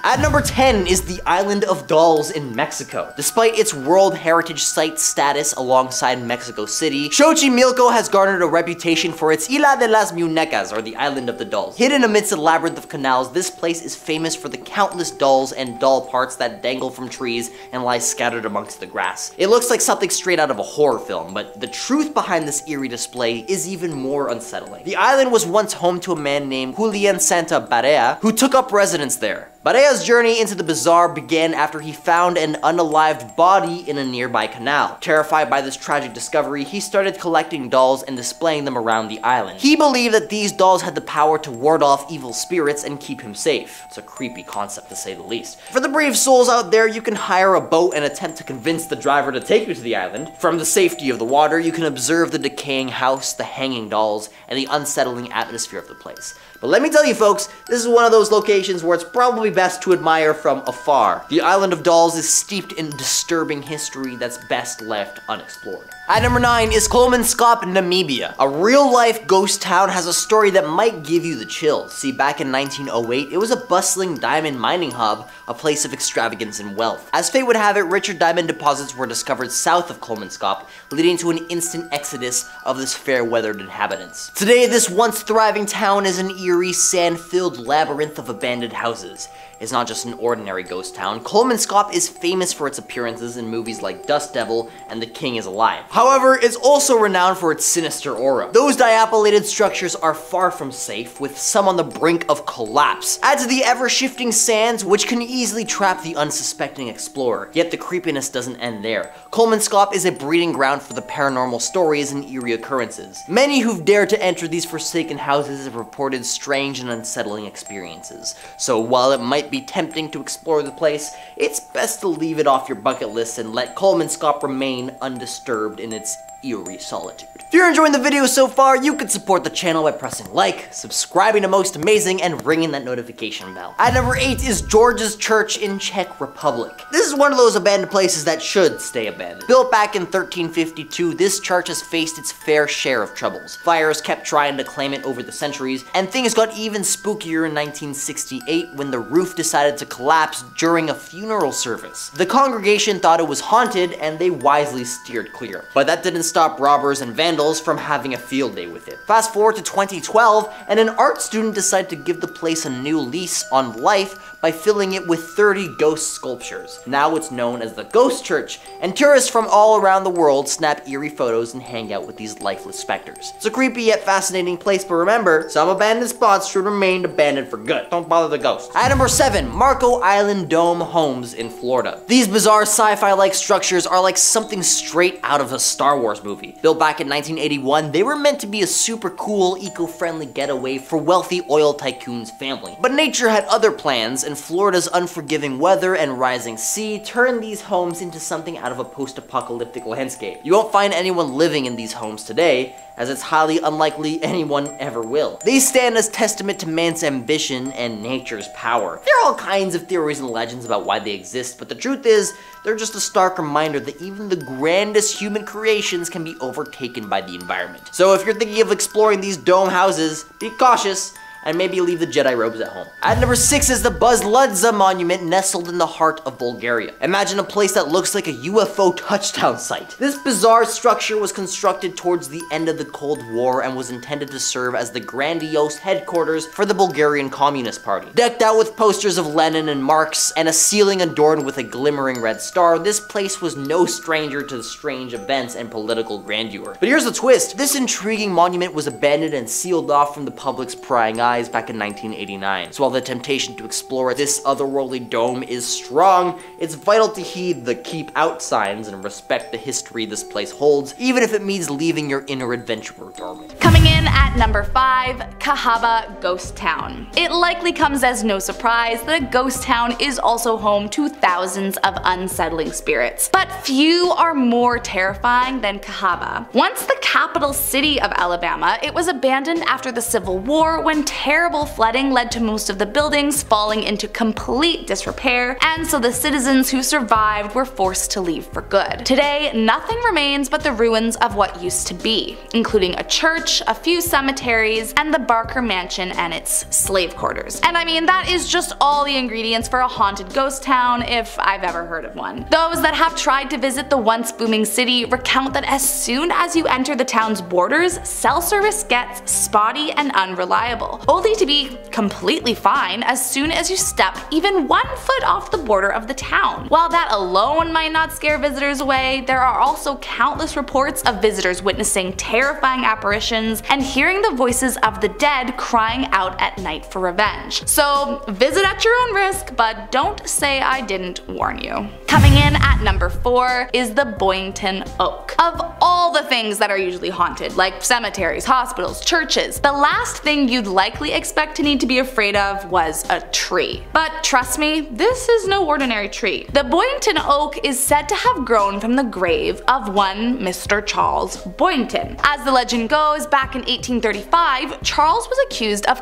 At number 10 is the Island of Dolls in Mexico. Despite its World Heritage Site status alongside Mexico City, Xochimilco has garnered a reputation for its Isla de las Muñecas, or the Island of the Dolls. Hidden amidst a labyrinth of canals, this place is famous for the countless dolls and doll parts that dangle from trees and lie scattered amongst the grass. It looks like something straight out of a horror film, but the truth behind this eerie display is even more unsettling. The island was once home to a man named Julian Santa Barea, who took up residence there. Barea's journey into the bizarre began after he found an unalived body in a nearby canal. Terrified by this tragic discovery, he started collecting dolls and displaying them around the island. He believed that these dolls had the power to ward off evil spirits and keep him safe. It's a creepy concept, to say the least. For the brave souls out there, you can hire a boat and attempt to convince the driver to take you to the island. From the safety of the water, you can observe the decaying house, the hanging dolls, and the unsettling atmosphere of the place. But let me tell you folks, this is one of those locations where it's probably best to admire from afar. The Island of Dolls is steeped in disturbing history that's best left unexplored. At number 9 is Kolmanskop, Namibia. A real-life ghost town has a story that might give you the chills. See, back in 1908, it was a bustling diamond mining hub, a place of extravagance and wealth. As fate would have it, richer diamond deposits were discovered south of Kolmanskop, leading to an instant exodus of this fair-weathered inhabitants. Today, this once thriving town is an eerie, sand-filled labyrinth of abandoned houses. It's not just an ordinary ghost town. Kolmanskop is famous for its appearances in movies like Dust Devil and The King is Alive. However, it's also renowned for its sinister aura. Those dilapidated structures are far from safe, with some on the brink of collapse. Add to the ever-shifting sands, which can easily trap the unsuspecting explorer. Yet the creepiness doesn't end there. Kolmanskop is a breeding ground for the paranormal stories and eerie occurrences. Many who've dared to enter these forsaken houses have reported strange and unsettling experiences. So while it might be tempting to explore the place, it's best to leave it off your bucket list and let Kolmanskop remain undisturbed in its eerie solitude. If you're enjoying the video so far, you can support the channel by pressing like, subscribing to Most Amazing, and ringing that notification bell. At number 8 is George's Church in Czech Republic. This is one of those abandoned places that should stay abandoned. Built back in 1352, this church has faced its fair share of troubles. Fires kept trying to claim it over the centuries, and things got even spookier in 1968 when the roof decided to collapse during a funeral service. The congregation thought it was haunted, and they wisely steered clear. But that didn't stop robbers and vandals from having a field day with it. Fast forward to 2012, and an art student decided to give the place a new lease on life by filling it with 30 ghost sculptures. Now it's known as the Ghost Church, and tourists from all around the world snap eerie photos and hang out with these lifeless specters. It's a creepy yet fascinating place, but remember, some abandoned spots should remain abandoned for good. Don't bother the ghosts. At number 7, Marco Island Dome Homes in Florida. These bizarre sci-fi-like structures are like something straight out of a Star Wars movie. Built back in 1981, they were meant to be a super cool, eco-friendly getaway for wealthy oil tycoons' family. But nature had other plans, and Florida's unforgiving weather and rising sea turned these homes into something out of a post-apocalyptic landscape. You won't find anyone living in these homes today, as it's highly unlikely anyone ever will. They stand as testament to man's ambition and nature's power. There are all kinds of theories and legends about why they exist, but the truth is, they're just a stark reminder that even the grandest human creations can be overtaken by the environment. So if you're thinking of exploring these dome houses, be cautious, and maybe leave the Jedi robes at home. At number 6 is the Buz Ludza monument nestled in the heart of Bulgaria. Imagine a place that looks like a UFO touchdown site. This bizarre structure was constructed towards the end of the Cold War and was intended to serve as the grandiose headquarters for the Bulgarian Communist Party. Decked out with posters of Lenin and Marx and a ceiling adorned with a glimmering red star, this place was no stranger to the strange events and political grandeur. But here's the twist. This intriguing monument was abandoned and sealed off from the public's prying eyes back in 1989. So while the temptation to explore this otherworldly dome is strong, it's vital to heed the keep out signs and respect the history this place holds, even if it means leaving your inner adventurer dormant. Coming in at number 5, Cahaba Ghost Town. It likely comes as no surprise that a ghost town is also home to thousands of unsettling spirits. But few are more terrifying than Cahaba. Once the capital city of Alabama, it was abandoned after the Civil War when terrible flooding led to most of the buildings falling into complete disrepair, and so the citizens who survived were forced to leave for good. Today, nothing remains but the ruins of what used to be, including a church, a few cemeteries, and the Barker Mansion and its slave quarters. And I mean, that is just all the ingredients for a haunted ghost town if I've ever heard of one. Those that have tried to visit the once booming city recount that as soon as you enter the town's borders, cell service gets spotty and unreliable, only to be completely fine as soon as you step even 1 foot off the border of the town. While that alone might not scare visitors away, there are also countless reports of visitors witnessing terrifying apparitions and hearing the voices of the dead crying out at night for revenge. So visit at your own risk, but don't say I didn't warn you. Coming in at number 4 is the Boynton Oak. Of all the things that are usually haunted, like cemeteries, hospitals, churches, the last thing you'd likely expect to need to be afraid of was a tree. But trust me, this is no ordinary tree. The Boynton Oak is said to have grown from the grave of one Mr. Charles Boynton. As the legend goes, back in 1835, Charles was accused of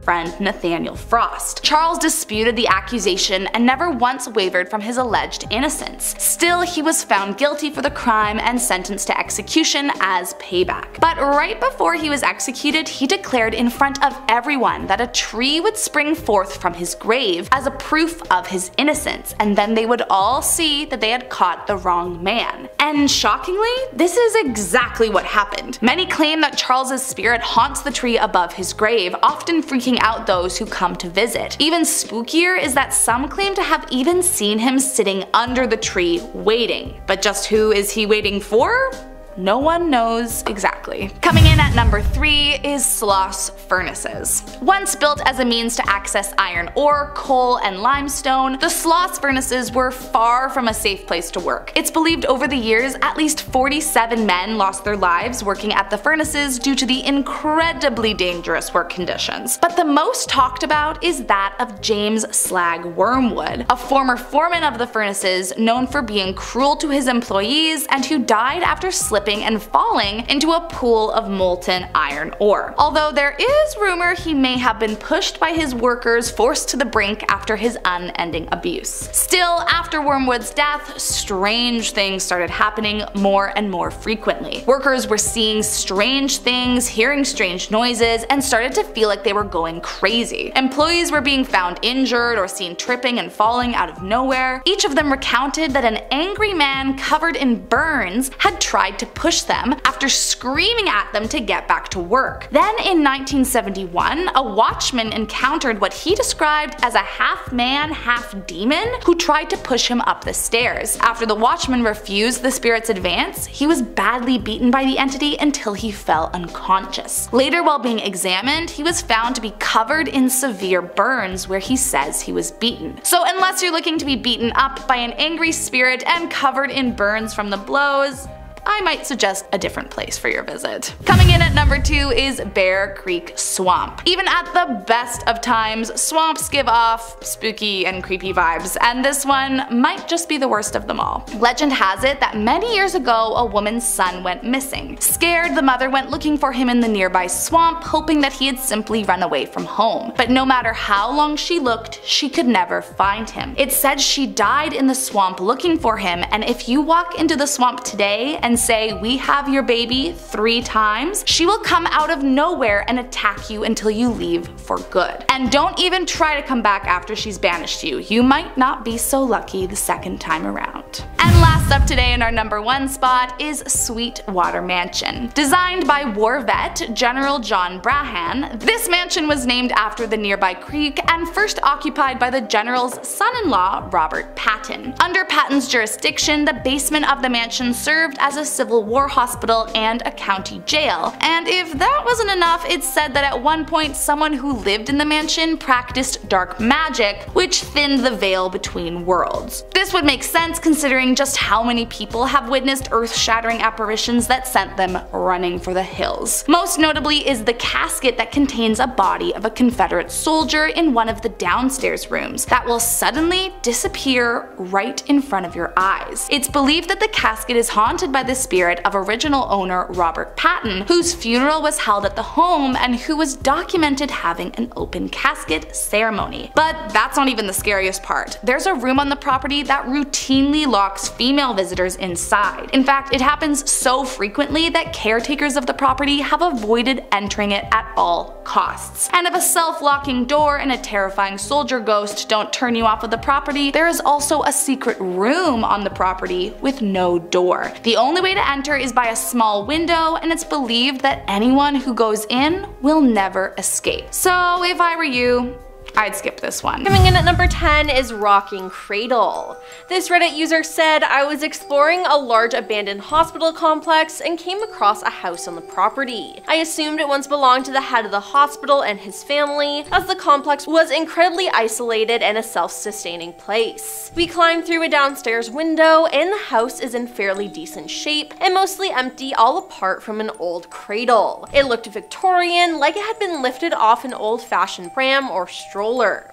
friend Nathaniel Frost. Charles disputed the accusation and never once wavered from his alleged innocence. Still, he was found guilty for the crime and sentenced to execution as payback. But right before he was executed, he declared in front of everyone that a tree would spring forth from his grave as a proof of his innocence, and then they would all see that they had caught the wrong man. And shockingly, this is exactly what happened. Many claim that Charles's spirit haunts the tree above his grave, often freaking out those who come to visit. Even spookier is that some claim to have even seen him sitting under the tree waiting. But just who is he waiting for? No one knows exactly. Coming in at number 3 is Sloss Furnaces. Once built as a means to access iron ore, coal, and limestone, the Sloss Furnaces were far from a safe place to work. It's believed over the years at least 47 men lost their lives working at the furnaces due to the incredibly dangerous work conditions. But the most talked about is that of James Slag Wormwood, a former foreman of the furnaces known for being cruel to his employees and who died after slipping and falling into a pool of molten iron ore. Although there is rumor he may have been pushed by his workers, forced to the brink after his unending abuse. Still, after Wormwood's death, strange things started happening more and more frequently. Workers were seeing strange things, hearing strange noises, and started to feel like they were going crazy. Employees were being found injured or seen tripping and falling out of nowhere. Each of them recounted that an angry man covered in burns had tried to push them after screaming at them to get back to work. Then in 1971, a watchman encountered what he described as a half-man, half-demon who tried to push him up the stairs. After the watchman refused the spirit's advance, he was badly beaten by the entity until he fell unconscious. Later, while being examined, he was found to be covered in severe burns where he says he was beaten. So unless you're looking to be beaten up by an angry spirit and covered in burns from the blows, I might suggest a different place for your visit. Coming in at number 2 is Bear Creek Swamp. Even at the best of times, swamps give off spooky and creepy vibes, and this one might just be the worst of them all. Legend has it that many years ago, a woman's son went missing. Scared, the mother went looking for him in the nearby swamp, hoping that he had simply run away from home. But no matter how long she looked, she could never find him. It said she died in the swamp looking for him, and if you walk into the swamp today and say, "We have your baby," 3 times, she will come out of nowhere and attack you until you leave for good. And don't even try to come back after she's banished you. You might not be so lucky the second time around. And last up today in our number 1 spot is Sweetwater Mansion. Designed by war vet General John Brahan, this mansion was named after the nearby creek and first occupied by the general's son-in-law, Robert Patton. Under Patton's jurisdiction, the basement of the mansion served as a Civil War hospital and a county jail. And if that wasn't enough, it's said that at one point someone who lived in the mansion practiced dark magic, which thinned the veil between worlds. This would make sense considering just how many people have witnessed earth-shattering apparitions that sent them running for the hills. Most notably is the casket that contains a body of a Confederate soldier in one of the downstairs rooms that will suddenly disappear right in front of your eyes. It's believed that the casket is haunted by the spirit of original owner Robert Patton, whose funeral was held at the home and who was documented having an open casket ceremony. But that's not even the scariest part. There's a room on the property that routinely locks female visitors inside. In fact, it happens so frequently that caretakers of the property have avoided entering it at all costs. And if a self-locking door and a terrifying soldier ghost don't turn you off of the property, there is also a secret room on the property with no door. The only way to enter is by a small window, and it's believed that anyone who goes in will never escape. So if I were you, I'd skip this one. Coming in at number 10 is Rocking Cradle. This Reddit user said, I was exploring a large abandoned hospital complex and came across a house on the property. I assumed it once belonged to the head of the hospital and his family, as the complex was incredibly isolated and a self-sustaining place. We climbed through a downstairs window, and the house is in fairly decent shape and mostly empty, all apart from an old cradle. It looked Victorian, like it had been lifted off an old-fashioned pram or stroller.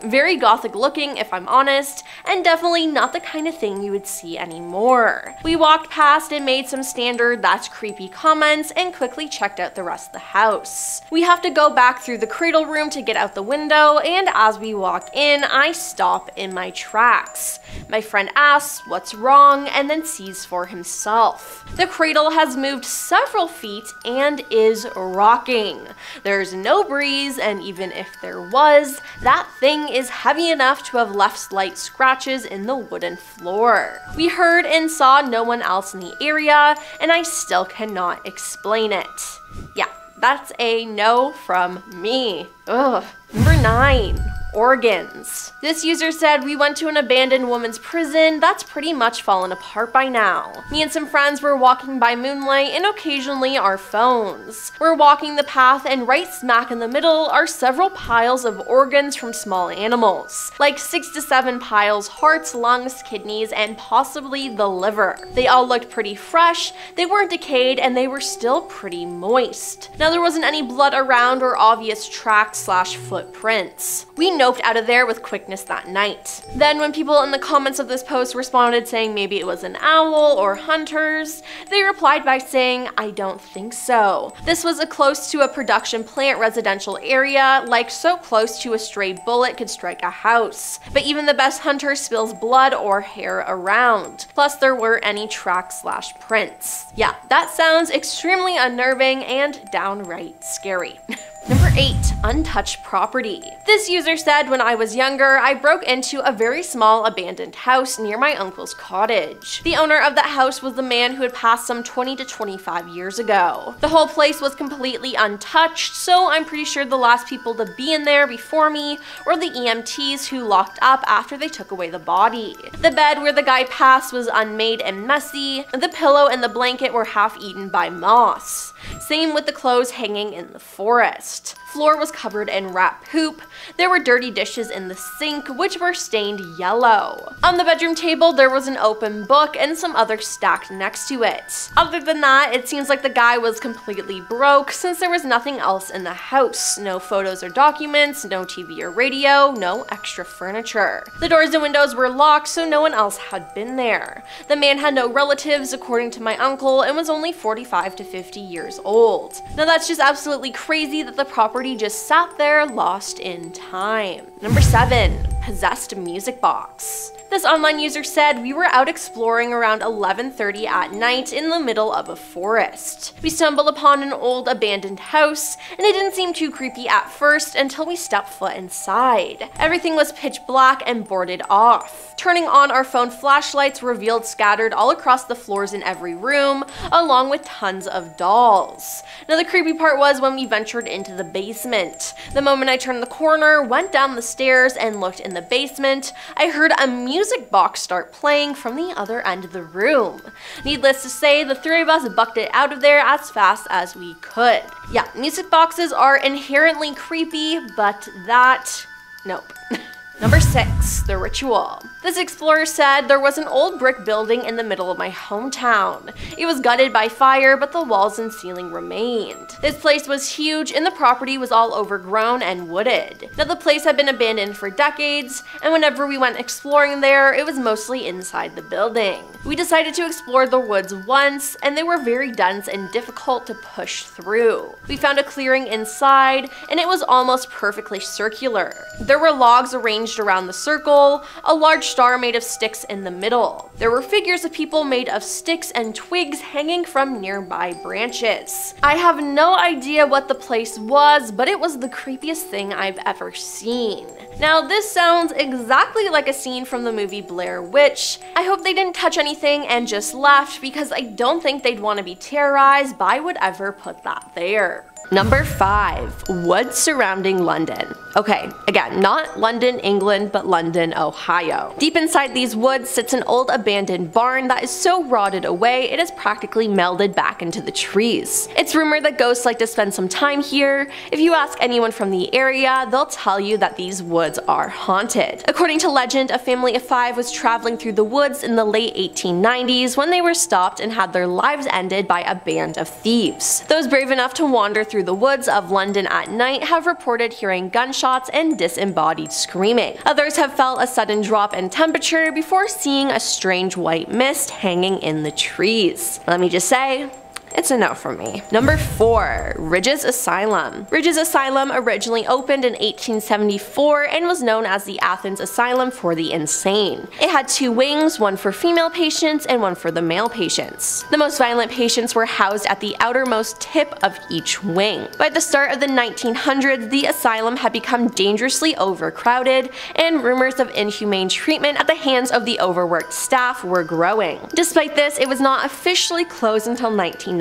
Very gothic looking, if I'm honest, and definitely not the kind of thing you would see anymore. We walked past and made some standard "that's creepy" comments and quickly checked out the rest of the house. We have to go back through the cradle room to get out the window, and as we walk in, I stop in my tracks. My friend asks what's wrong and then sees for himself. The cradle has moved several feet and is rocking. There's no breeze, and even if there was, that thing is heavy enough to have left slight scratches in the wooden floor. We heard and saw no one else in the area, and I still cannot explain it. Yeah, that's a no from me. Ugh. Number 9. Organs. This user said, we went to an abandoned woman's prison that's pretty much fallen apart by now. Me and some friends were walking by moonlight and occasionally our phones. We're walking the path, and right smack in the middle are several piles of organs from small animals. Like 6 to 7 piles, hearts, lungs, kidneys, and possibly the liver. They all looked pretty fresh, they weren't decayed, and they were still pretty moist. Now there wasn't any blood around or obvious tracks/footprints. We noped out of there with quickness that night. Then when people in the comments of this post responded saying maybe it was an owl or hunters, they replied by saying, I don't think so. This was close to a production plant residential area, like so close to a stray bullet could strike a house. But even the best hunter spills blood or hair around. Plus there weren't any tracks/prints. Yeah, that sounds extremely unnerving and downright scary. Number 8. Untouched property. This user said, when I was younger, I broke into a very small abandoned house near my uncle's cottage. The owner of that house was the man who had passed some 20 to 25 years ago. The whole place was completely untouched, so I'm pretty sure the last people to be in there before me were the EMTs who locked up after they took away the body. The bed where the guy passed was unmade and messy. The pillow and the blanket were half eaten by moss. Same with the clothes hanging in the forest. Floor was covered in rat poop. There were dirty dishes in the sink, which were stained yellow. On the bedroom table, there was an open book and some others stacked next to it. Other than that, it seems like the guy was completely broke, since there was nothing else in the house. No photos or documents, no TV or radio, no extra furniture. The doors and windows were locked, so no one else had been there. The man had no relatives, according to my uncle, and was only 45 to 50 years old. Now that's just absolutely crazy that the property just sat there lost in time. Number 7. Possessed music box. This online user said, we were out exploring around 11:30 at night in the middle of a forest. We stumbled upon an old abandoned house, and it didn't seem too creepy at first until we stepped foot inside. Everything was pitch black and boarded off. Turning on our phone flashlights revealed scattered all across the floors in every room, along with tons of dolls. Now the creepy part was when we ventured into the basement. The moment I turned the corner, went down the stairs, and looked in the basement, I heard a music box start playing from the other end of the room. Needless to say, the three of us bucked out of there as fast as we could. Yeah, music boxes are inherently creepy, but that, nope. Number 6. The Ritual. This explorer said, there was an old brick building in the middle of my hometown. It was gutted by fire, but the walls and ceiling remained. This place was huge, and the property was all overgrown and wooded. Now the place had been abandoned for decades, and whenever we went exploring there, it was mostly inside the building. We decided to explore the woods once, and they were very dense and difficult to push through. We found a clearing inside, and it was almost perfectly circular. There were logs arranged arranged around the circle, a large star made of sticks in the middle. There were figures of people made of sticks and twigs hanging from nearby branches. I have no idea what the place was, but it was the creepiest thing I've ever seen. Now this sounds exactly like a scene from the movie Blair Witch. I hope they didn't touch anything and just left, because I don't think they'd want to be terrorized by whatever put that there. Number 5. Woods surrounding London. Okay, again, not London, England, but London, Ohio. Deep inside these woods sits an old abandoned barn that is so rotted away it is practically melded back into the trees. It's rumored that ghosts like to spend some time here. If you ask anyone from the area, they'll tell you that these woods are haunted. According to legend, a family of 5 was traveling through the woods in the late 1890s when they were stopped and had their lives ended by a band of thieves. Those brave enough to wander through the woods of London at night have reported hearing gunshots and disembodied screaming. Others have felt a sudden drop in temperature before seeing a strange white mist hanging in the trees. Let me just say, it's a no from me. Number 4. Ridge's Asylum. Ridge's Asylum originally opened in 1874 and was known as the Athens Asylum for the Insane. It had 2 wings, one for female patients and one for the male patients. The most violent patients were housed at the outermost tip of each wing. By the start of the 1900s, the asylum had become dangerously overcrowded, and rumors of inhumane treatment at the hands of the overworked staff were growing. Despite this, it was not officially closed until 1993.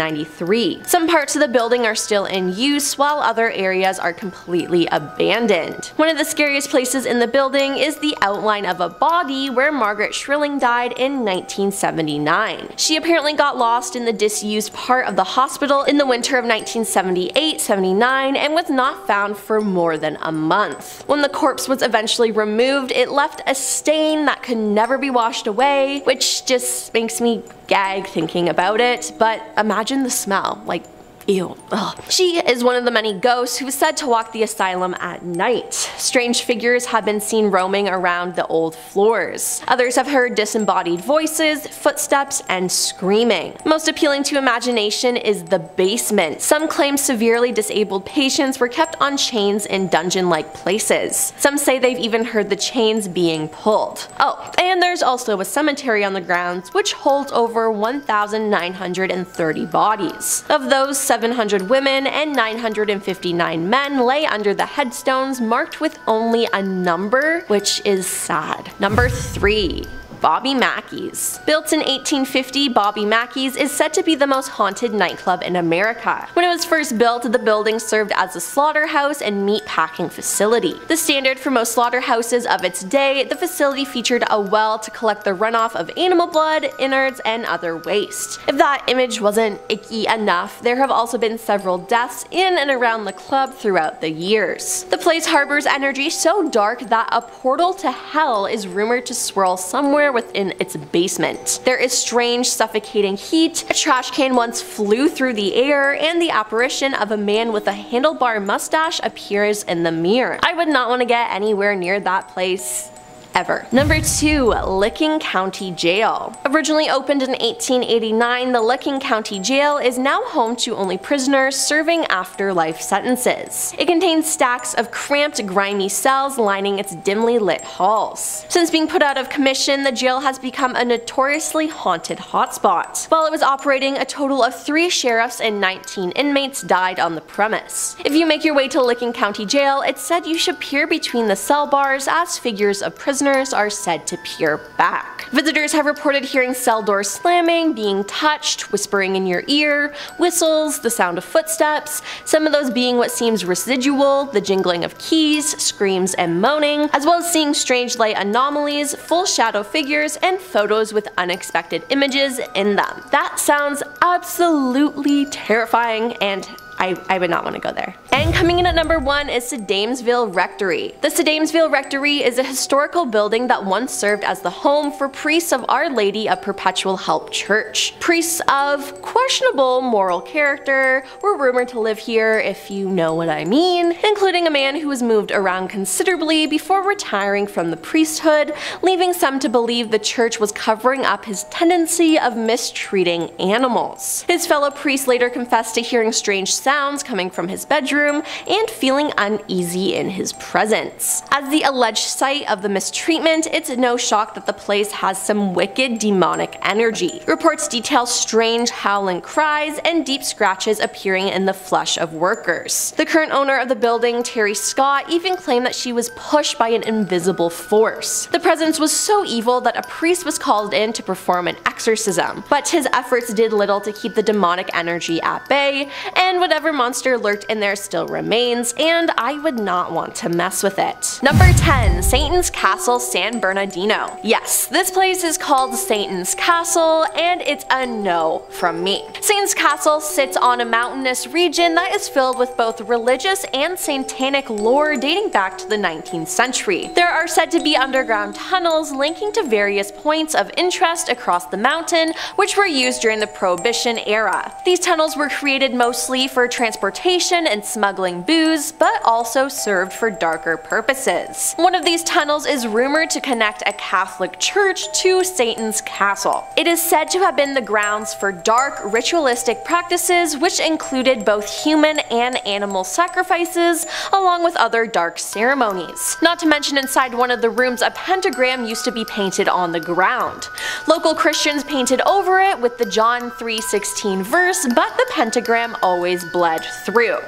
Some parts of the building are still in use, while other areas are completely abandoned. One of the scariest places in the building is the outline of a body where Margaret Shrilling died in 1979. She apparently got lost in the disused part of the hospital in the winter of 1978-79 and was not found for more than a month. When the corpse was eventually removed, it left a stain that could never be washed away, which just makes me gag thinking about it, but imagine the smell, like, ew. Ugh. She is one of the many ghosts who is said to walk the asylum at night. Strange figures have been seen roaming around the old floors. Others have heard disembodied voices, footsteps, and screaming. Most appealing to imagination is the basement. Some claim severely disabled patients were kept on chains in dungeon-like places. Some say they've even heard the chains being pulled. Oh, and there's also a cemetery on the grounds which holds over 1,930 bodies. Of those, 700 women and 959 men lay under the headstones marked with only a number, which is sad. Number 3. Bobby Mackey's. Built in 1850, Bobby Mackey's is said to be the most haunted nightclub in America. When it was first built, the building served as a slaughterhouse and meat packing facility. The standard for most slaughterhouses of its day, the facility featured a well to collect the runoff of animal blood, innards, and other waste. If that image wasn't icky enough, there have also been several deaths in and around the club throughout the years. The place harbors energy so dark that a portal to hell is rumored to swirl somewhere within its basement. There is strange, suffocating heat, a trash can once flew through the air, and the apparition of a man with a handlebar mustache appears in the mirror. I would not want to get anywhere near that place ever. Number 2. Licking County Jail. Originally opened in 1889, the Licking County Jail is now home to only prisoners serving afterlife sentences. It contains stacks of cramped, grimy cells lining its dimly lit halls. Since being put out of commission, the jail has become a notoriously haunted hotspot. While it was operating, a total of 3 sheriffs and 19 inmates died on the premise. If you make your way to Licking County Jail, it's said you should peer between the cell bars as figures of prisoners are said to peer back. Visitors have reported hearing cell doors slamming, being touched, whispering in your ear, whistles, the sound of footsteps, some of those being what seems residual, the jingling of keys, screams, and moaning, as well as seeing strange light anomalies, full shadow figures, and photos with unexpected images in them. That sounds absolutely terrifying, and I would not want to go there. And coming in at number 1 is Sedamsville Rectory. The Sedamsville Rectory is a historical building that once served as the home for priests of Our Lady of Perpetual Help Church. Priests of questionable moral character were rumored to live here, if you know what I mean, including a man who was moved around considerably before retiring from the priesthood, leaving some to believe the church was covering up his tendency of mistreating animals. His fellow priests later confessed to hearing strange sounds coming from his bedroom and feeling uneasy in his presence. As the alleged site of the mistreatment, it's no shock that the place has some wicked demonic energy. Reports detail strange howling cries and deep scratches appearing in the flesh of workers. The current owner of the building, Terry Scott, even claimed that she was pushed by an invisible force. The presence was so evil that a priest was called in to perform an exorcism, but his efforts did little to keep the demonic energy at bay, and whatever monster lurked in there still remains, and I would not want to mess with it. Number 10. Satan's Castle, San Bernardino. Yes, this place is called Satan's Castle, and it's a no from me. Satan's Castle sits on a mountainous region that is filled with both religious and satanic lore dating back to the 19th century. There are said to be underground tunnels linking to various points of interest across the mountain, which were used during the Prohibition era. These tunnels were created mostly for transportation and smuggling booze, but also served for darker purposes. One of these tunnels is rumored to connect a Catholic church to Satan's Castle. It is said to have been the grounds for dark, ritualistic practices which included both human and animal sacrifices, along with other dark ceremonies. Not to mention, inside one of the rooms a pentagram used to be painted on the ground. Local Christians painted over it with the John 3:16 verse, but the pentagram always bled through.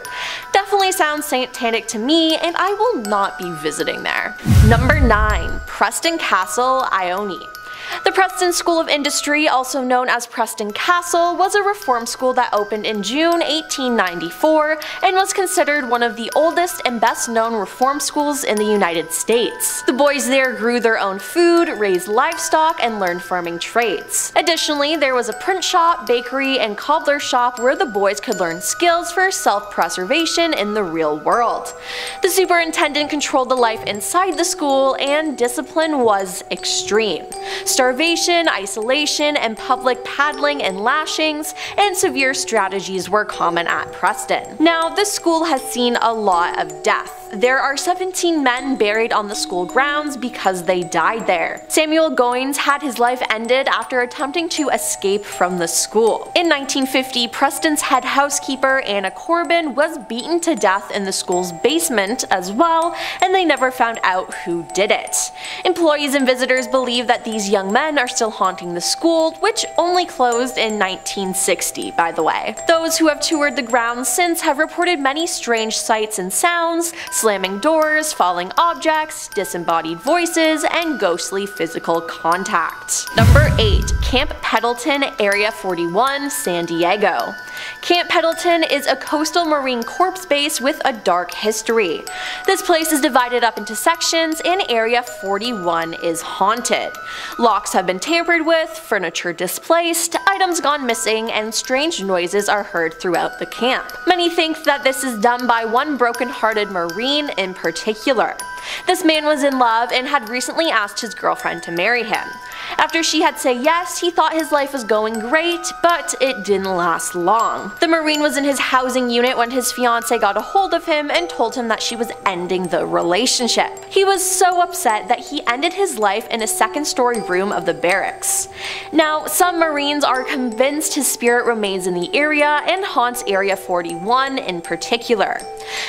Definitely sounds satanic to me, and I will not be visiting there. Number 9. Preston Castle, Ione. The Preston School of Industry, also known as Preston Castle, was a reform school that opened in June 1894 and was considered one of the oldest and best known reform schools in the United States. The boys there grew their own food, raised livestock, and learned farming trades. Additionally, there was a print shop, bakery, and cobbler shop where the boys could learn skills for self-preservation in the real world. The superintendent controlled the life inside the school, and discipline was extreme. Starvation, isolation, and public paddling and lashings, and severe strategies were common at Preston. Now, this school has seen a lot of death. There are 17 men buried on the school grounds because they died there. Samuel Goins had his life ended after attempting to escape from the school. In 1950, Preston's head housekeeper, Anna Corbin, was beaten to death in the school's basement as well, and they never found out who did it. Employees and visitors believe that these young men are still haunting the school, which only closed in 1960, by the way. Those who have toured the grounds since have reported many strange sights and sounds, slamming doors, falling objects, disembodied voices, and ghostly physical contact. Number 8. Camp Pendleton, Area 41, San Diego. Camp Pendleton is a coastal Marine Corps base with a dark history. This place is divided up into sections, and Area 41 is haunted. Locks have been tampered with, furniture displaced, items gone missing, and strange noises are heard throughout the camp. Many think that this is done by one broken-hearted Marine in particular. This man was in love and had recently asked his girlfriend to marry him. After she had said yes, he thought his life was going great, but it didn't last long. The Marine was in his housing unit when his fiancée got a hold of him and told him that she was ending the relationship. He was so upset that he ended his life in a second-story room of the barracks. Now, some Marines are convinced his spirit remains in the area and haunts Area 41 in particular.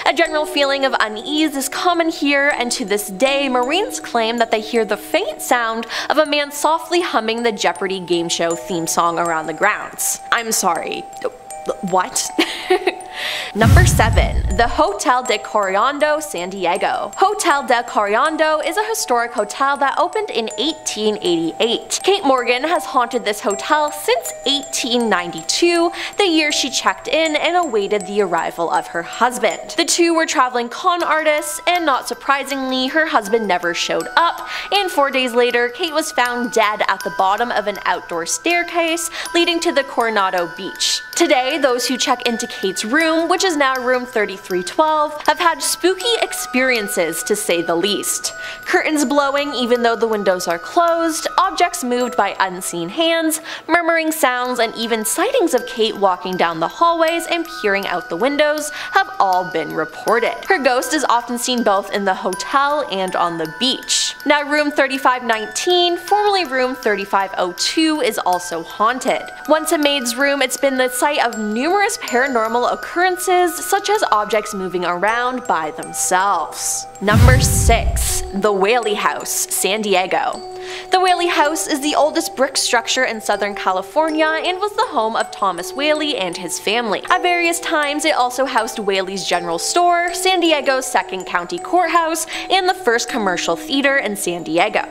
A general feeling of unease is common here, and to this day, Marines claim that they hear the faint sound of a man softly humming the Jeopardy game show theme song around the grounds. I'm sorry. What? Number 7. The Hotel de Coriando, San Diego. Hotel de Coriando is a historic hotel that opened in 1888. Kate Morgan has haunted this hotel since 1892, the year she checked in and awaited the arrival of her husband. The two were traveling con artists, and not surprisingly, her husband never showed up, and 4 days later, Kate was found dead at the bottom of an outdoor staircase leading to the Coronado Beach. Today, those who check into Kate's room, which is now room 3312, have had spooky experiences to say the least. Curtains blowing even though the windows are closed, objects moved by unseen hands, murmuring sounds, and even sightings of Kate walking down the hallways and peering out the windows have all been reported. Her ghost is often seen both in the hotel and on the beach. Now, room 3519, formerly room 3502, is also haunted. Once a maid's room, it's been the site of numerous paranormal occurrences appearances, such as objects moving around by themselves. Number 6. The Whaley House, San Diego. The Whaley House is the oldest brick structure in Southern California and was the home of Thomas Whaley and his family. At various times, it also housed Whaley's General Store, San Diego's Second County Courthouse, and the first commercial theater in San Diego.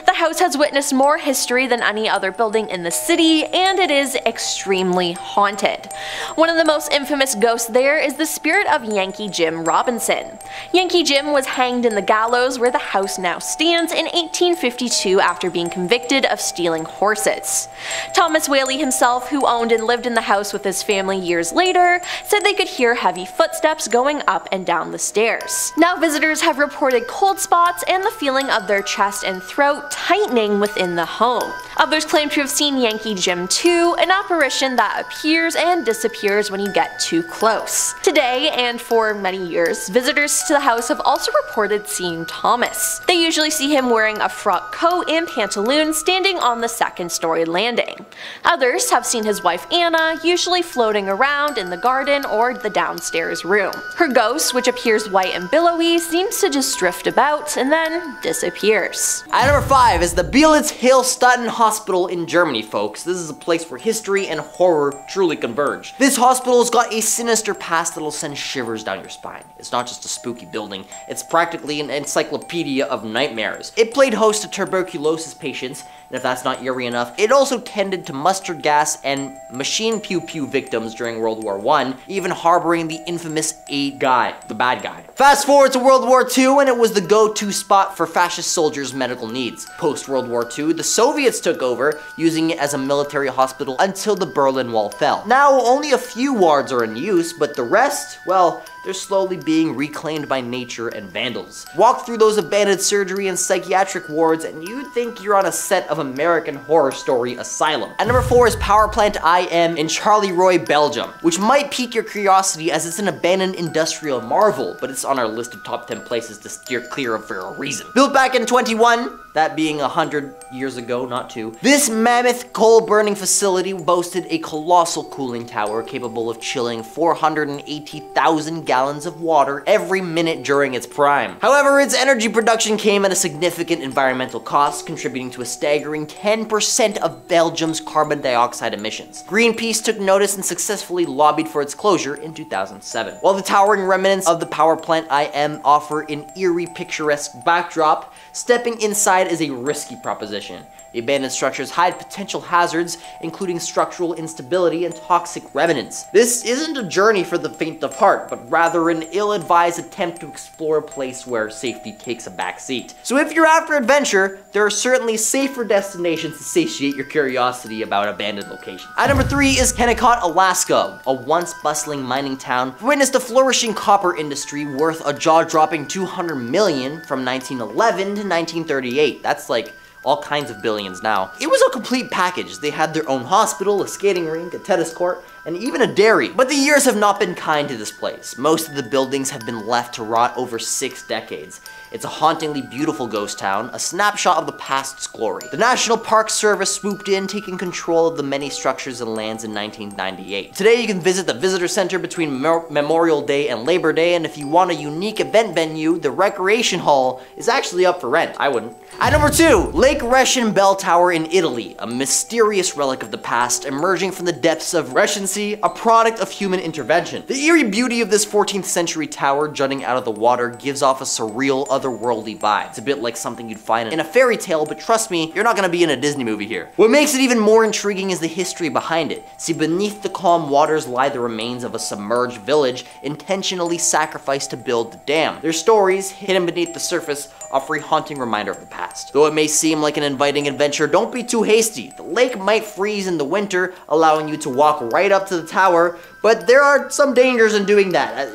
The house has witnessed more history than any other building in the city, and it is extremely haunted. One of the most infamous ghosts there is the spirit of Yankee Jim Robinson. Yankee Jim was hanged in the gallows where the house now stands in 1852 after being convicted of stealing horses. Thomas Whaley himself, who owned and lived in the house with his family years later, said they could hear heavy footsteps going up and down the stairs. Now visitors have reported cold spots and the feeling of their chest and throat tightening within the home. Others claim to have seen Yankee Jim too, an apparition that appears and disappears when you get too close. Today, and for many years, visitors to the house have also reported seeing Thomas. They usually see him wearing a frock coat and pantaloons standing on the second-story landing. Others have seen his wife Anna, usually floating around in the garden or the downstairs room. Her ghost, which appears white and billowy, seems to just drift about and then disappears. At number 5 is the Bielitz-Hillstatten Hospital in Germany, folks. This is a place where history and horror truly converge. This hospital's got a sinister past that'll send shivers down your spine. It's not just a spooky building, it's practically an encyclopedia of nightmares. It played host to tuberculosis patients, and if that's not eerie enough, it also tended to mustard gas and machine pew-pew victims during World War I, even harboring the infamous guy, the bad guy. Fast forward to World War II, and it was the go-to spot for fascist soldiers' medical needs. Post-World War II, the Soviets took over, using it as a military hospital until the Berlin Wall fell. Now, only a few wards are in use, but the rest, well, they're slowly being reclaimed by nature and vandals. Walk through those abandoned surgery and psychiatric wards and you'd think you're on a set of American Horror Story Asylum. At number 4 is Power Plant IM in Charleroi, Belgium, which might pique your curiosity as it's an abandoned industrial marvel, but it's on our list of top 10 places to steer clear of for a reason. Built back in 21, that being 100 years ago, not 2, this mammoth coal-burning facility boasted a colossal cooling tower capable of chilling 480,000 gallons of water every minute during its prime. However, its energy production came at a significant environmental cost, contributing to a staggering 10% of Belgium's carbon dioxide emissions. Greenpeace took notice and successfully lobbied for its closure in 2007. While the towering remnants of the power plant IM offer an eerie, picturesque backdrop, stepping inside is a risky proposition. The abandoned structures hide potential hazards, including structural instability and toxic remnants. This isn't a journey for the faint of heart, but rather an ill-advised attempt to explore a place where safety takes a backseat. So if you're after adventure, there are certainly safer destinations to satiate your curiosity about abandoned locations. At number 3 is Kennecott, Alaska, a once bustling mining town, witnessed a flourishing copper industry worth a jaw-dropping $200 million from 1911 to 1938. That's like all kinds of billions now. It was a complete package. They had their own hospital, a skating rink, a tennis court, and even a dairy. But the years have not been kind to this place. Most of the buildings have been left to rot over 6 decades. It's a hauntingly beautiful ghost town, a snapshot of the past's glory. The National Park Service swooped in, taking control of the many structures and lands in 1998. Today you can visit the visitor center between Memorial Day and Labor Day, and if you want a unique event venue, the Recreation Hall is actually up for rent. I wouldn't. At number 2, Lake Reschen Bell Tower in Italy, a mysterious relic of the past emerging from the depths of Regency, a product of human intervention. The eerie beauty of this 14th century tower jutting out of the water gives off a surreal, otherworldly vibe. It's a bit like something you'd find in a fairy tale, but trust me, you're not gonna be in a Disney movie here. What makes it even more intriguing is the history behind it. See, beneath the calm waters lie the remains of a submerged village intentionally sacrificed to build the dam. Their stories, hidden beneath the surface, offer a haunting reminder of the past. Though it may seem like an inviting adventure, don't be too hasty. The lake might freeze in the winter, allowing you to walk right up to the tower, but there are some dangers in doing that.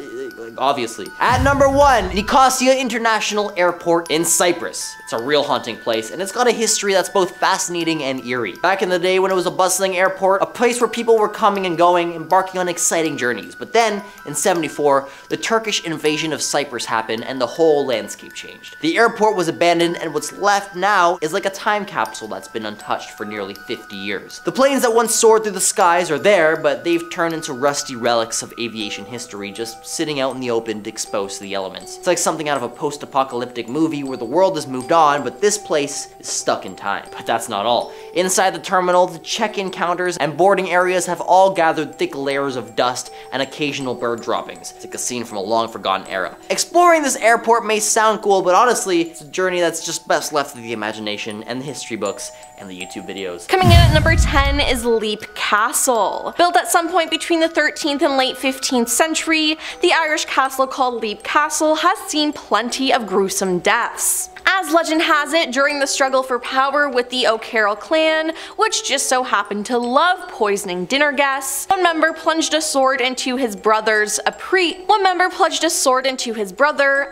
obviously. At number 1, Nicosia International Airport in Cyprus. It's a real haunting place, and it's got a history that's both fascinating and eerie. Back in the day when it was a bustling airport, a place where people were coming and going, embarking on exciting journeys. But then, in 74, the Turkish invasion of Cyprus happened and the whole landscape changed. The airport was abandoned, and what's left now is like a time capsule that's been untouched for nearly 50 years. The planes that once soared through the skies are there, but they've turned into rusty relics of aviation history, just sitting out in the open, exposed to the elements. It's like something out of a post-apocalyptic movie where the world has moved on, but this place is stuck in time. But that's not all. Inside the terminal, the check-in counters and boarding areas have all gathered thick layers of dust and occasional bird droppings. It's like a scene from a long-forgotten era. Exploring this airport may sound cool, but honestly, it's a journey that's just best left to the imagination and the history books and the YouTube videos. Coming in at number 10 is Leap Castle. Built at some point between the 13th and late 15th century, the Irish castle called Leap Castle has seen plenty of gruesome deaths. As legend has it, during the struggle for power with the O'Carroll clan, which just so happened to love poisoning dinner guests, one member plunged a sword into his brother, a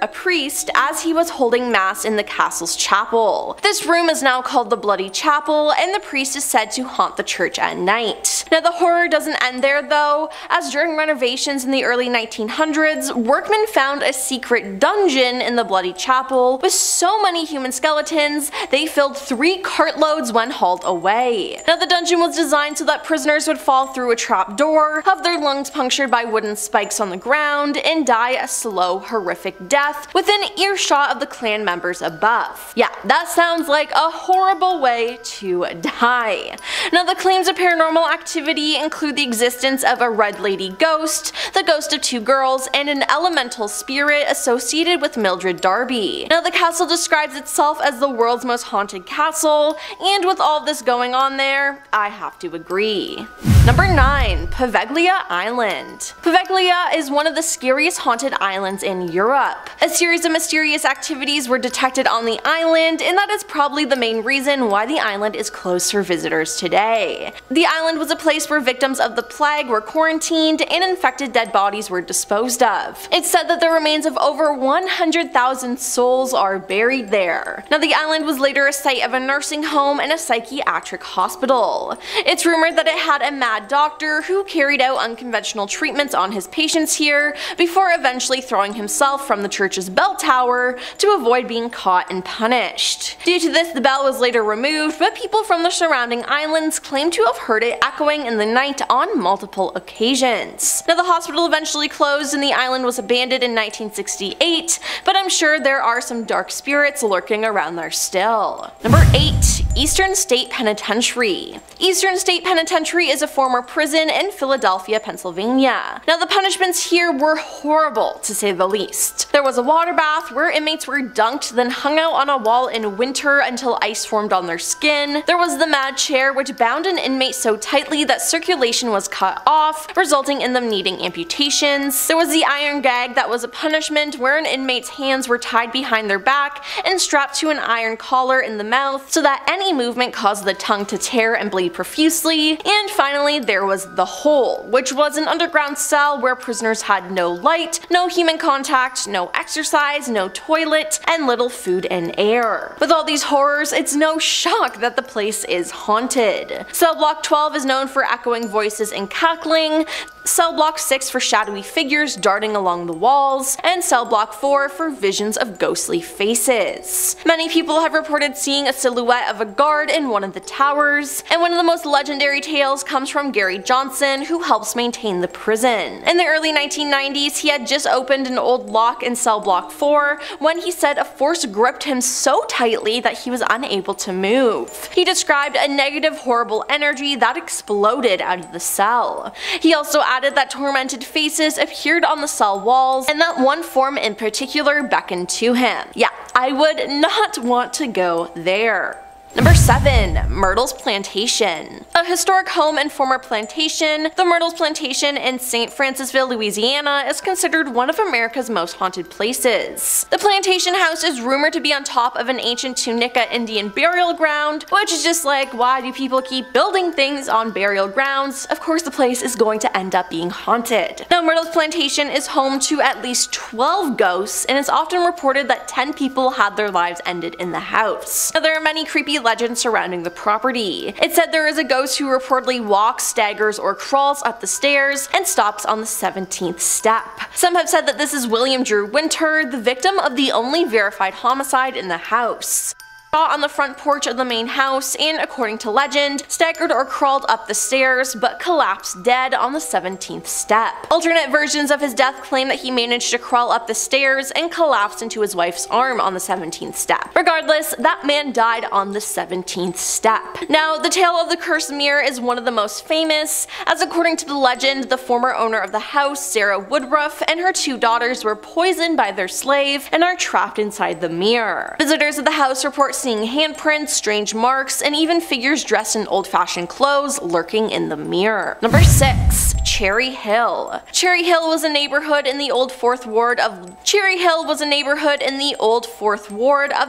priest, as he was holding mass in the castle's chapel. This room is now called the Bloody Chapel, and the priest is said to haunt the church at night. Now the horror doesn't end there though, as during renovations in the early 1900s, workmen found a secret dungeon in the Bloody Chapel with so many human skeletons, they filled 3 cartloads when hauled away. Now the dungeon was designed so that prisoners would fall through a trap door, have their lungs punctured by wooden spikes on the ground, and die a slow, horrific death within earshot of the clan members above. Yeah, that sounds like a horrible way to die. Now the claims of paranormal activity include the existence of a red lady ghost, the ghost of 2 girls, and an elemental spirit associated with Mildred Darby. Now the castle describes itself as the world's most haunted castle, and with all this going on there, I have to agree. Number 9. Poveglia Island. Poveglia is one of the scariest haunted islands in Europe. A series of mysterious activities were detected on the island, and that is probably the main reason why the island is closed for visitors today. The island was a place where victims of the plague were quarantined and infected dead bodies were disposed of. It's said that the remains of over 100,000 souls are buried there. Now the island was later a site of a nursing home and a psychiatric hospital. It's rumored that it had a mad doctor who carried out unconventional treatments on his patients here before eventually throwing himself from the church's bell tower to avoid being caught and punished. Due to this, the bell was later removed, but people from the surrounding islands claim to have heard it echoing in the night on multiple occasions. Now the hospital eventually closed and the island was abandoned in 1968, but I'm sure there are some dark spirits lurking around there still. Number 8. Eastern State Penitentiary. Eastern State Penitentiary is a former prison in Philadelphia, Pennsylvania. Now the punishments here were horrible, to say the least. There was a water bath where inmates were dunked, then hung out on a wall in winter until ice formed on their skin. There was the mad chair, which bound an inmate so tightly that circulation was cut off, resulting in them needing amputations. There was the iron gag that was a punishment where an inmate's hands were tied behind their back and strapped to an iron collar in the mouth so that any movement caused the tongue to tear and bleed profusely. And finally, there was the hole, which was an underground cell where prisoners had no light, no human contact, no exercise, no toilet, and little food and air. With all these horrors, it's no shock that the place is haunted. Cell Block 12 is known for echoing voices and cackling, Cell Block 6 for shadowy figures darting along the walls, and Cell Block 4 for visions of ghostly faces. Many people have reported seeing a silhouette of a guard in one of the towers, and one of the most legendary tales comes from Gary Johnson, who helps maintain the prison. In the early 1990s, he had just opened an old lock in Cell Block 4 when he said a force gripped him so tightly that he was unable to move. He described a negative, horrible energy that exploded out of the cell. He also added that tormented faces appeared on the cell walls, and that one form in particular beckoned to him. Yeah, I would not want to go there. Number 7. Myrtle's Plantation. A historic home and former plantation, the Myrtle's Plantation in St. Francisville, Louisiana is considered one of America's most haunted places. The plantation house is rumored to be on top of an ancient Tunica Indian burial ground, which is just like, why do people keep building things on burial grounds? Of course the place is going to end up being haunted. Now Myrtle's Plantation is home to at least 12 ghosts, and it's often reported that 10 people had their lives ended in the house. Now there are many creepy legends surrounding the property. It's said there is a ghost who reportedly walks, staggers, or crawls up the stairs and stops on the 17th step. Some have said that this is William Drew Winter, the victim of the only verified homicide in the house. Saw on the front porch of the main house and, according to legend, staggered or crawled up the stairs but collapsed dead on the 17th step. Alternate versions of his death claim that he managed to crawl up the stairs and collapsed into his wife's arm on the 17th step. Regardless, that man died on the 17th step. Now, the tale of the cursed mirror is one of the most famous, as according to the legend, the former owner of the house, Sarah Woodruff, and her 2 daughters were poisoned by their slave and are trapped inside the mirror. Visitors of the house report seeing handprints, strange marks, and even figures dressed in old-fashioned clothes lurking in the mirror. Number 6. Cherry Hill. Cherry Hill was a neighborhood in the old 4th Ward of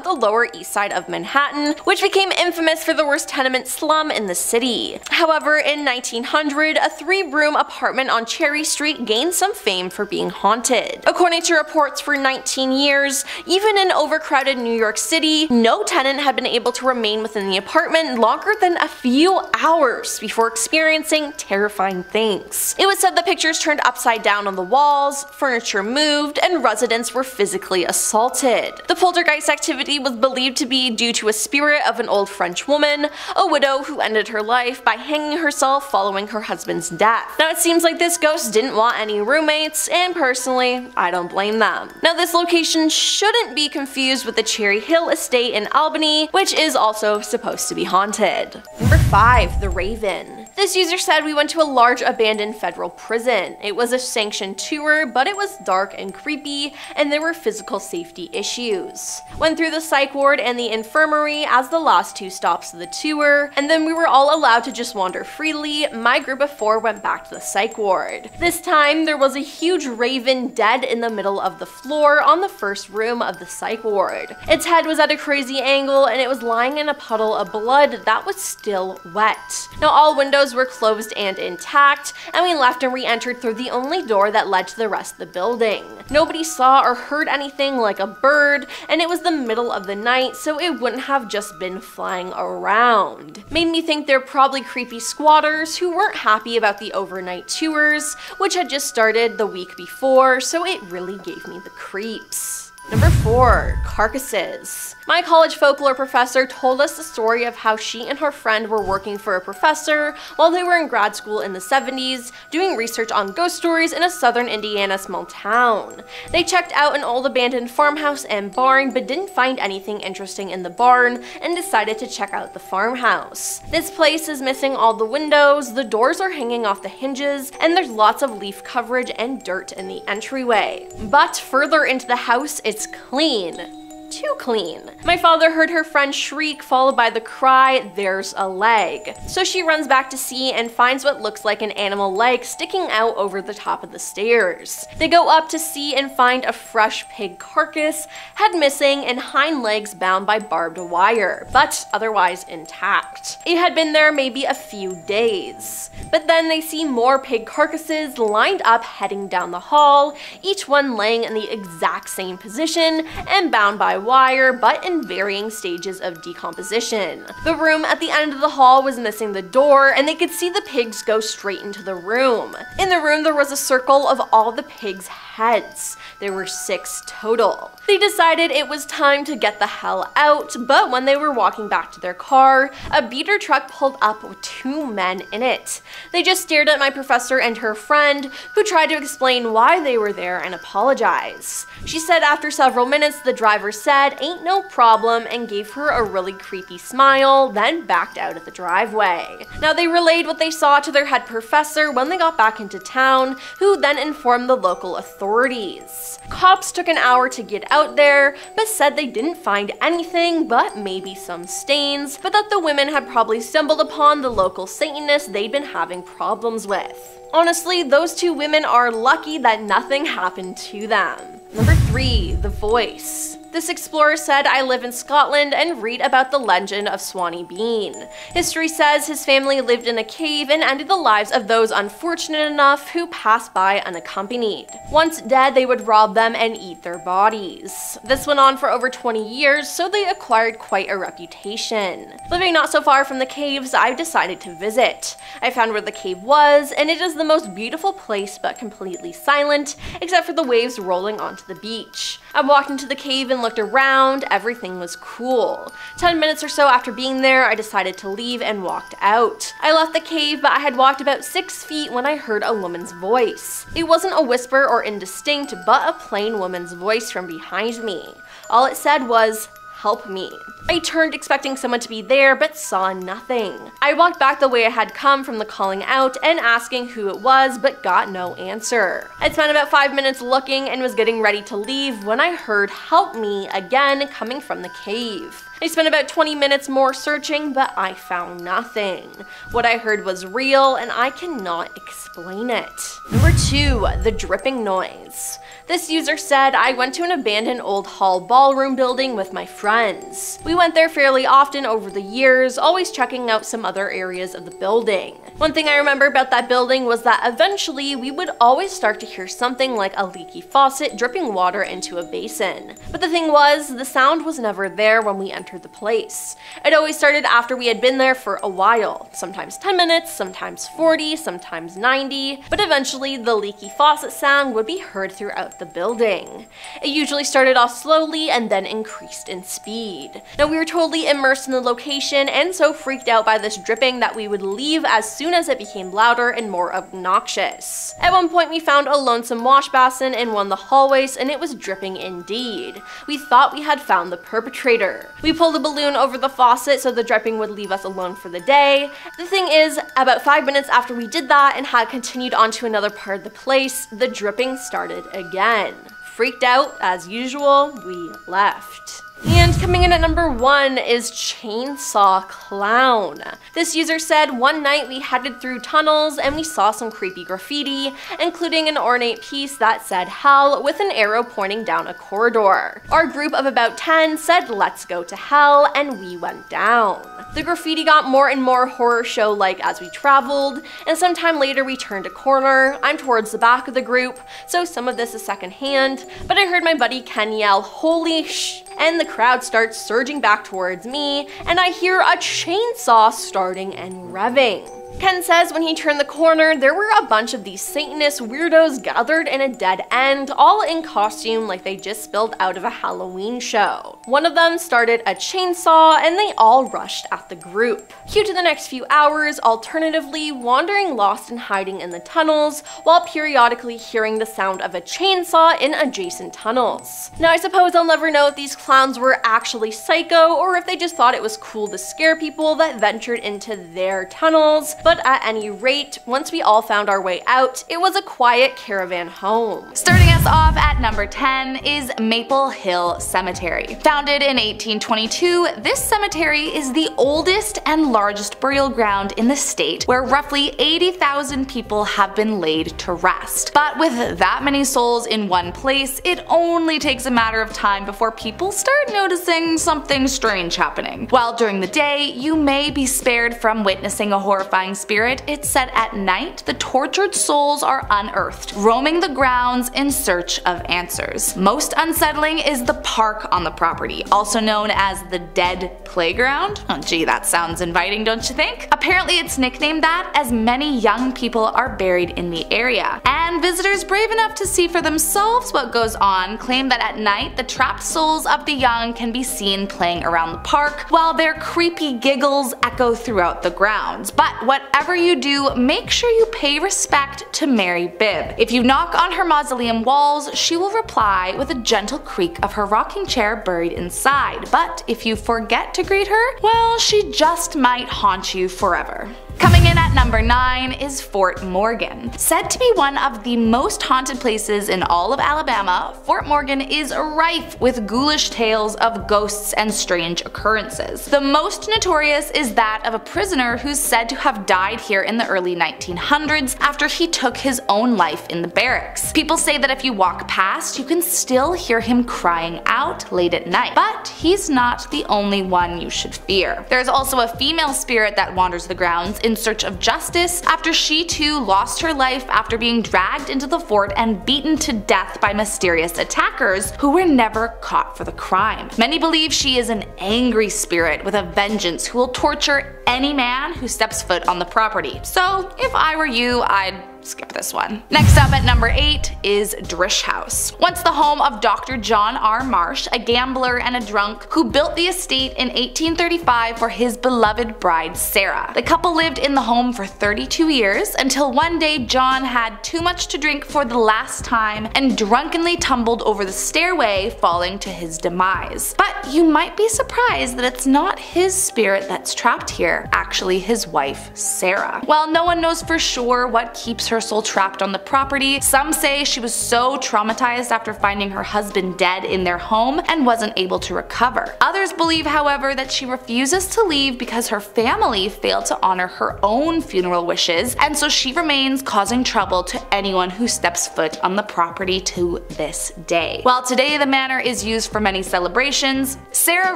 the Lower East Side of Manhattan, which became infamous for the worst tenement slum in the city. However, in 1900, a 3-room apartment on Cherry Street gained some fame for being haunted. According to reports, for 19 years, even in overcrowded New York City, no tenant had been able to remain within the apartment longer than a few hours before experiencing terrifying things. It was said the pictures turned upside down on the walls, furniture moved, and residents were physically assaulted. The poltergeist activity was believed to be due to a spirit of an old French woman, a widow who ended her life by hanging herself following her husband's death. Now it seems like this ghost didn't want any roommates, and personally, I don't blame them. Now this location shouldn't be confused with the Cherry Hill estate in Albany, which is also supposed to be haunted. Number 5. The Raven. This user said, we went to a large abandoned federal prison. It was a sanctioned tour, but it was dark and creepy, and there were physical safety issues. Went through the psych ward and the infirmary as the last 2 stops of the tour, and then we were all allowed to just wander freely. My group of 4 went back to the psych ward. This time, there was a huge raven dead in the middle of the floor on the first room of the psych ward. Its head was at a crazy angle, and it was lying in a puddle of blood that was still wet. Now all windows were closed and intact, and we left and re-entered through the only door that led to the rest of the building. Nobody saw or heard anything like a bird, and it was the middle of the night, so it wouldn't have just been flying around. Made me think they're probably creepy squatters who weren't happy about the overnight tours, which had just started the week before, so it really gave me the creeps. Number 4. Carcasses. My college folklore professor told us the story of how she and her friend were working for a professor while they were in grad school in the 70s, doing research on ghost stories in a southern Indiana small town. They checked out an old abandoned farmhouse and barn, but didn't find anything interesting in the barn and decided to check out the farmhouse. This place is missing all the windows, the doors are hanging off the hinges, and there's lots of leaf coverage and dirt in the entryway. But further into the house, it's clean. Too clean. My father heard her friend shriek, followed by the cry, "There's a leg." So she runs back to see and finds what looks like an animal leg sticking out over the top of the stairs. They go up to see and find a fresh pig carcass, head missing, and hind legs bound by barbed wire, but otherwise intact. It had been there maybe a few days. But then they see more pig carcasses lined up heading down the hall, each one laying in the exact same position and bound by wire, but in varying stages of decomposition. The room at the end of the hall was missing the door, and they could see the pigs go straight into the room. In the room there was a circle of all the pigs' heads. There were 6 total. They decided it was time to get the hell out, but when they were walking back to their car, a beater truck pulled up with 2 men in it. They just stared at my professor and her friend, who tried to explain why they were there and apologize. She said after several minutes the driver said said ain't no problem and gave her a really creepy smile, then backed out of the driveway. Now they relayed what they saw to their head professor when they got back into town, who then informed the local authorities. Cops took an hour to get out there, but said they didn't find anything but maybe some stains, but that the women had probably stumbled upon the local Satanist they'd been having problems with. Honestly, those two women are lucky that nothing happened to them. Number 3, the voice. This explorer said, I live in Scotland and read about the legend of Swanee Bean. History says his family lived in a cave and ended the lives of those unfortunate enough who passed by unaccompanied. Once dead, they would rob them and eat their bodies. This went on for over 20 years, so they acquired quite a reputation. Living not so far from the caves, I decided to visit. I found where the cave was, and it is the most beautiful place but completely silent, except for the waves rolling onto the beach. I walked into the cave and looked around. Everything was cool. 10 minutes or so after being there, I decided to leave and walked out. I left the cave, but I had walked about 6 feet when I heard a woman's voice. It wasn't a whisper or indistinct, but a plain woman's voice from behind me. All it said was, "Help me." I turned expecting someone to be there, but saw nothing. I walked back the way I had come from the calling out and asking who it was, but got no answer. I'd spent about 5 minutes looking and was getting ready to leave when I heard "Help me" again coming from the cave. I spent about 20 minutes more searching, but I found nothing. What I heard was real, and I cannot explain it. Number 2, the dripping noise. This user said, I went to an abandoned old hall ballroom building with my friends. We went there fairly often over the years, always checking out some other areas of the building. One thing I remember about that building was that eventually we would always start to hear something like a leaky faucet dripping water into a basin. But the thing was, the sound was never there when we entered the place. It always started after we had been there for a while, sometimes 10 minutes, sometimes 40, sometimes 90, but eventually the leaky faucet sound would be heard throughout the building. It usually started off slowly and then increased in speed. Now we were totally immersed in the location and so freaked out by this dripping that we would leave as soon as it became louder and more obnoxious. At one point we found a lonesome wash basin in one of the hallways and it was dripping indeed. We thought we had found the perpetrator. We pulled a balloon over the faucet so the dripping would leave us alone for the day. The thing is, about 5 minutes after we did that and had continued on to another part of the place, the dripping started again. Freaked out, as usual, we left. And coming in at number 1 is Chainsaw Clown. This user said, one night we headed through tunnels and we saw some creepy graffiti, including an ornate piece that said hell with an arrow pointing down a corridor. Our group of about 10 said let's go to hell and we went down. The graffiti got more and more horror show-like as we traveled, and sometime later we turned a corner. I'm towards the back of the group, so some of this is secondhand, but I heard my buddy Ken yell, "Holy sh!" and the crowd starts surging back towards me, and I hear a chainsaw starting and revving. Ken says when he turned the corner, there were a bunch of these Satanist weirdos gathered in a dead end, all in costume like they just spilled out of a Halloween show. One of them started a chainsaw and they all rushed at the group. Cue to the next few hours, alternatively wandering lost and hiding in the tunnels, while periodically hearing the sound of a chainsaw in adjacent tunnels. Now I suppose I'll never know if these clowns were actually psycho or if they just thought it was cool to scare people that ventured into their tunnels, but at any rate, once we all found our way out, it was a quiet caravan home. Starting us off at number 10 is Maple Hill Cemetery. Founded in 1822, this cemetery is the oldest and largest burial ground in the state, where roughly 80,000 people have been laid to rest. But with that many souls in one place, it only takes a matter of time before people start noticing something strange happening. While during the day, you may be spared from witnessing a horrifying spirit, it's said at night the tortured souls are unearthed, roaming the grounds in search of answers. Most unsettling is the park on the property, also known as the Dead Playground. Oh gee, that sounds inviting, don't you think? Apparently it's nicknamed that as many young people are buried in the area, and visitors brave enough to see for themselves what goes on claim that at night the trapped souls of the young can be seen playing around the park, while their creepy giggles echo throughout the grounds. But whatever you do, make sure you pay respect to Mary Bibb. If you knock on her mausoleum walls, she will reply with a gentle creak of her rocking chair buried inside, but if you forget to greet her, well, she just might haunt you forever. Coming in at number 9 is Fort Morgan. Said to be one of the most haunted places in all of Alabama, Fort Morgan is rife with ghoulish tales of ghosts and strange occurrences. The most notorious is that of a prisoner who's said to have died here in the early 1900s after he took his own life in the barracks. People say that if you walk past, you can still hear him crying out late at night, but he's not the only one you should fear. There's also a female spirit that wanders the grounds in search of justice after she too lost her life after being dragged into the fort and beaten to death by mysterious attackers who were never caught for the crime. Many believe she is an angry spirit with a vengeance who will torture any man who steps foot on the property. So if I were you, I'd skip this one. Next up at number 8 is Drish House. Once the home of Dr. John R. Marsh, a gambler and a drunk who built the estate in 1835 for his beloved bride Sarah. The couple lived in the home for 32 years until one day John had too much to drink for the last time and drunkenly tumbled over the stairway, falling to his demise. But you might be surprised that it's not his spirit that's trapped here, actually his wife Sarah. While no one knows for sure what keeps her soul trapped on the property, some say she was so traumatized after finding her husband dead in their home and wasn't able to recover. Others believe, however, that she refuses to leave because her family failed to honor her own funeral wishes, and so she remains, causing trouble to anyone who steps foot on the property to this day. While today the manor is used for many celebrations, Sarah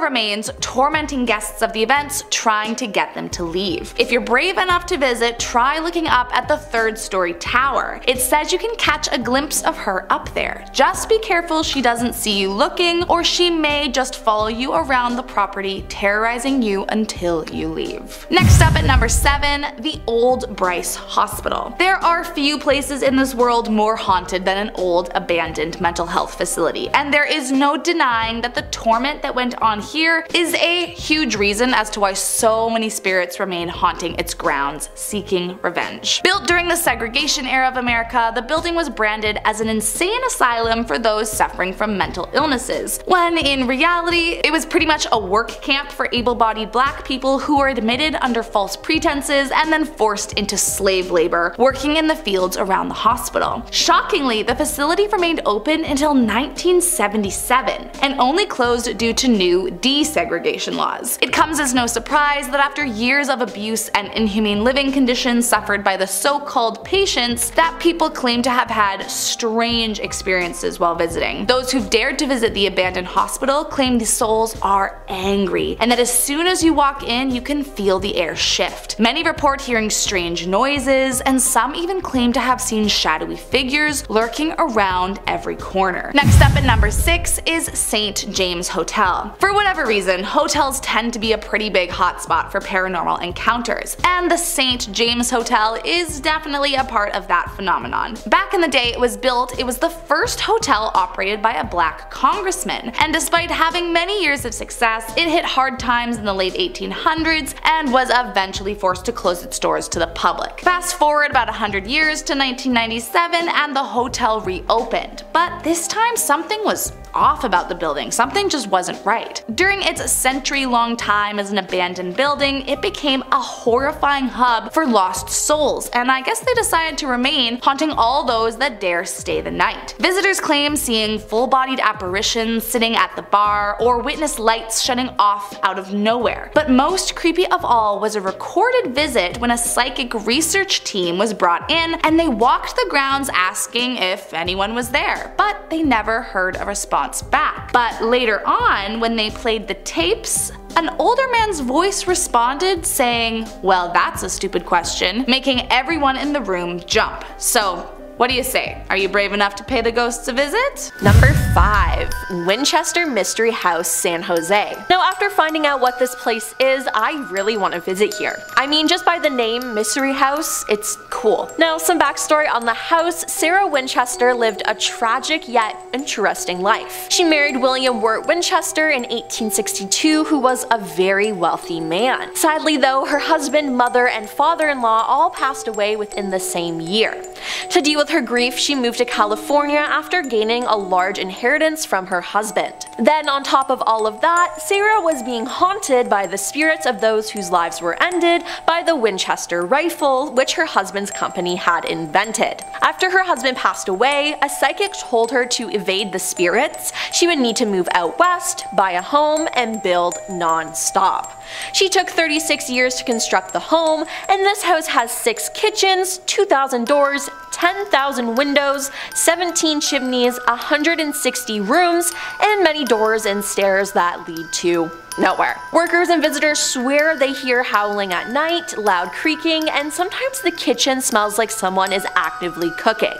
remains, tormenting guests of the events, trying to get them to leave. If you're brave enough to visit, try looking up at the 3rd-story tower. It says you can catch a glimpse of her up there. Just be careful she doesn't see you looking, or she may just follow you around the property, terrorizing you until you leave. Next up at number 7, the Old Bryce Hospital. There are few places in this world more haunted than an old abandoned mental health facility, and there is no denying that the torment that went on here is a huge reason as to why so many spirits remain haunting its grounds, seeking revenge. Built during the segregation era of America, the building was branded as an insane asylum for those suffering from mental illnesses, when in reality it was pretty much a work camp for able-bodied black people who were admitted under false pretenses and then forced into slave labor, working in the fields around the hospital. Shockingly, the facility remained open until 1977 and only closed due to new desegregation laws. It comes as no surprise that after years of abuse and inhumane living conditions suffered by the so-called patients, that people claim to have had strange experiences while visiting. Those who've dared to visit the abandoned hospital claim the souls are angry, and that as soon as you walk in you can feel the air shift. Many report hearing strange noises, and some even claim to have seen shadowy figures lurking around every corner. Next up at number 6 is St. James Hotel. For whatever reason, hotels tend to be a pretty big hotspot for paranormal encounters, and the St. James Hotel is definitely a part of that phenomenon. Back in the day it was the first hotel operated by a black congressman, and despite having many years of success, it hit hard times in the late 1800s and was eventually forced to close its doors to the public. Fast forward about 100 years to 1997 and the hotel reopened, but this time something was off about the building. Something just wasn't right. During its century-long time as an abandoned building, it became a horrifying hub for lost souls, and I guess they decided to remain, haunting all those that dare stay the night. Visitors claim seeing full-bodied apparitions sitting at the bar, or witness lights shutting off out of nowhere. But most creepy of all was a recorded visit when a psychic research team was brought in, and they walked the grounds asking if anyone was there, but they never heard a response back. But later on, when they played the tapes, an older man's voice responded saying, "Well, that's a stupid question," making everyone in the room jump. So What do you say? Are you brave enough to pay the ghosts a visit? Number 5. Winchester Mystery House, San Jose. Now after finding out what this place is, I really want to visit here. I mean, just by the name Mystery House, it's cool. Now some backstory on the house: Sarah Winchester lived a tragic yet interesting life. She married William Wirt Winchester in 1862, who was a very wealthy man. Sadly though, her husband, mother, and father-in-law all passed away within the same year. To deal with her grief, she moved to California after gaining a large inheritance from her husband. Then on top of all of that, Sarah was being haunted by the spirits of those whose lives were ended by the Winchester rifle, which her husband's company had invented. After her husband passed away, a psychic told her to evade the spirits, she would need to move out west, buy a home, and build non-stop. She took 36 years to construct the home, and this house has 6 kitchens, 2,000 doors, 10,000 windows, 17 chimneys, 160 rooms, and many doors and stairs that lead to nowhere. Workers and visitors swear they hear howling at night, loud creaking, and sometimes the kitchen smells like someone is actively cooking.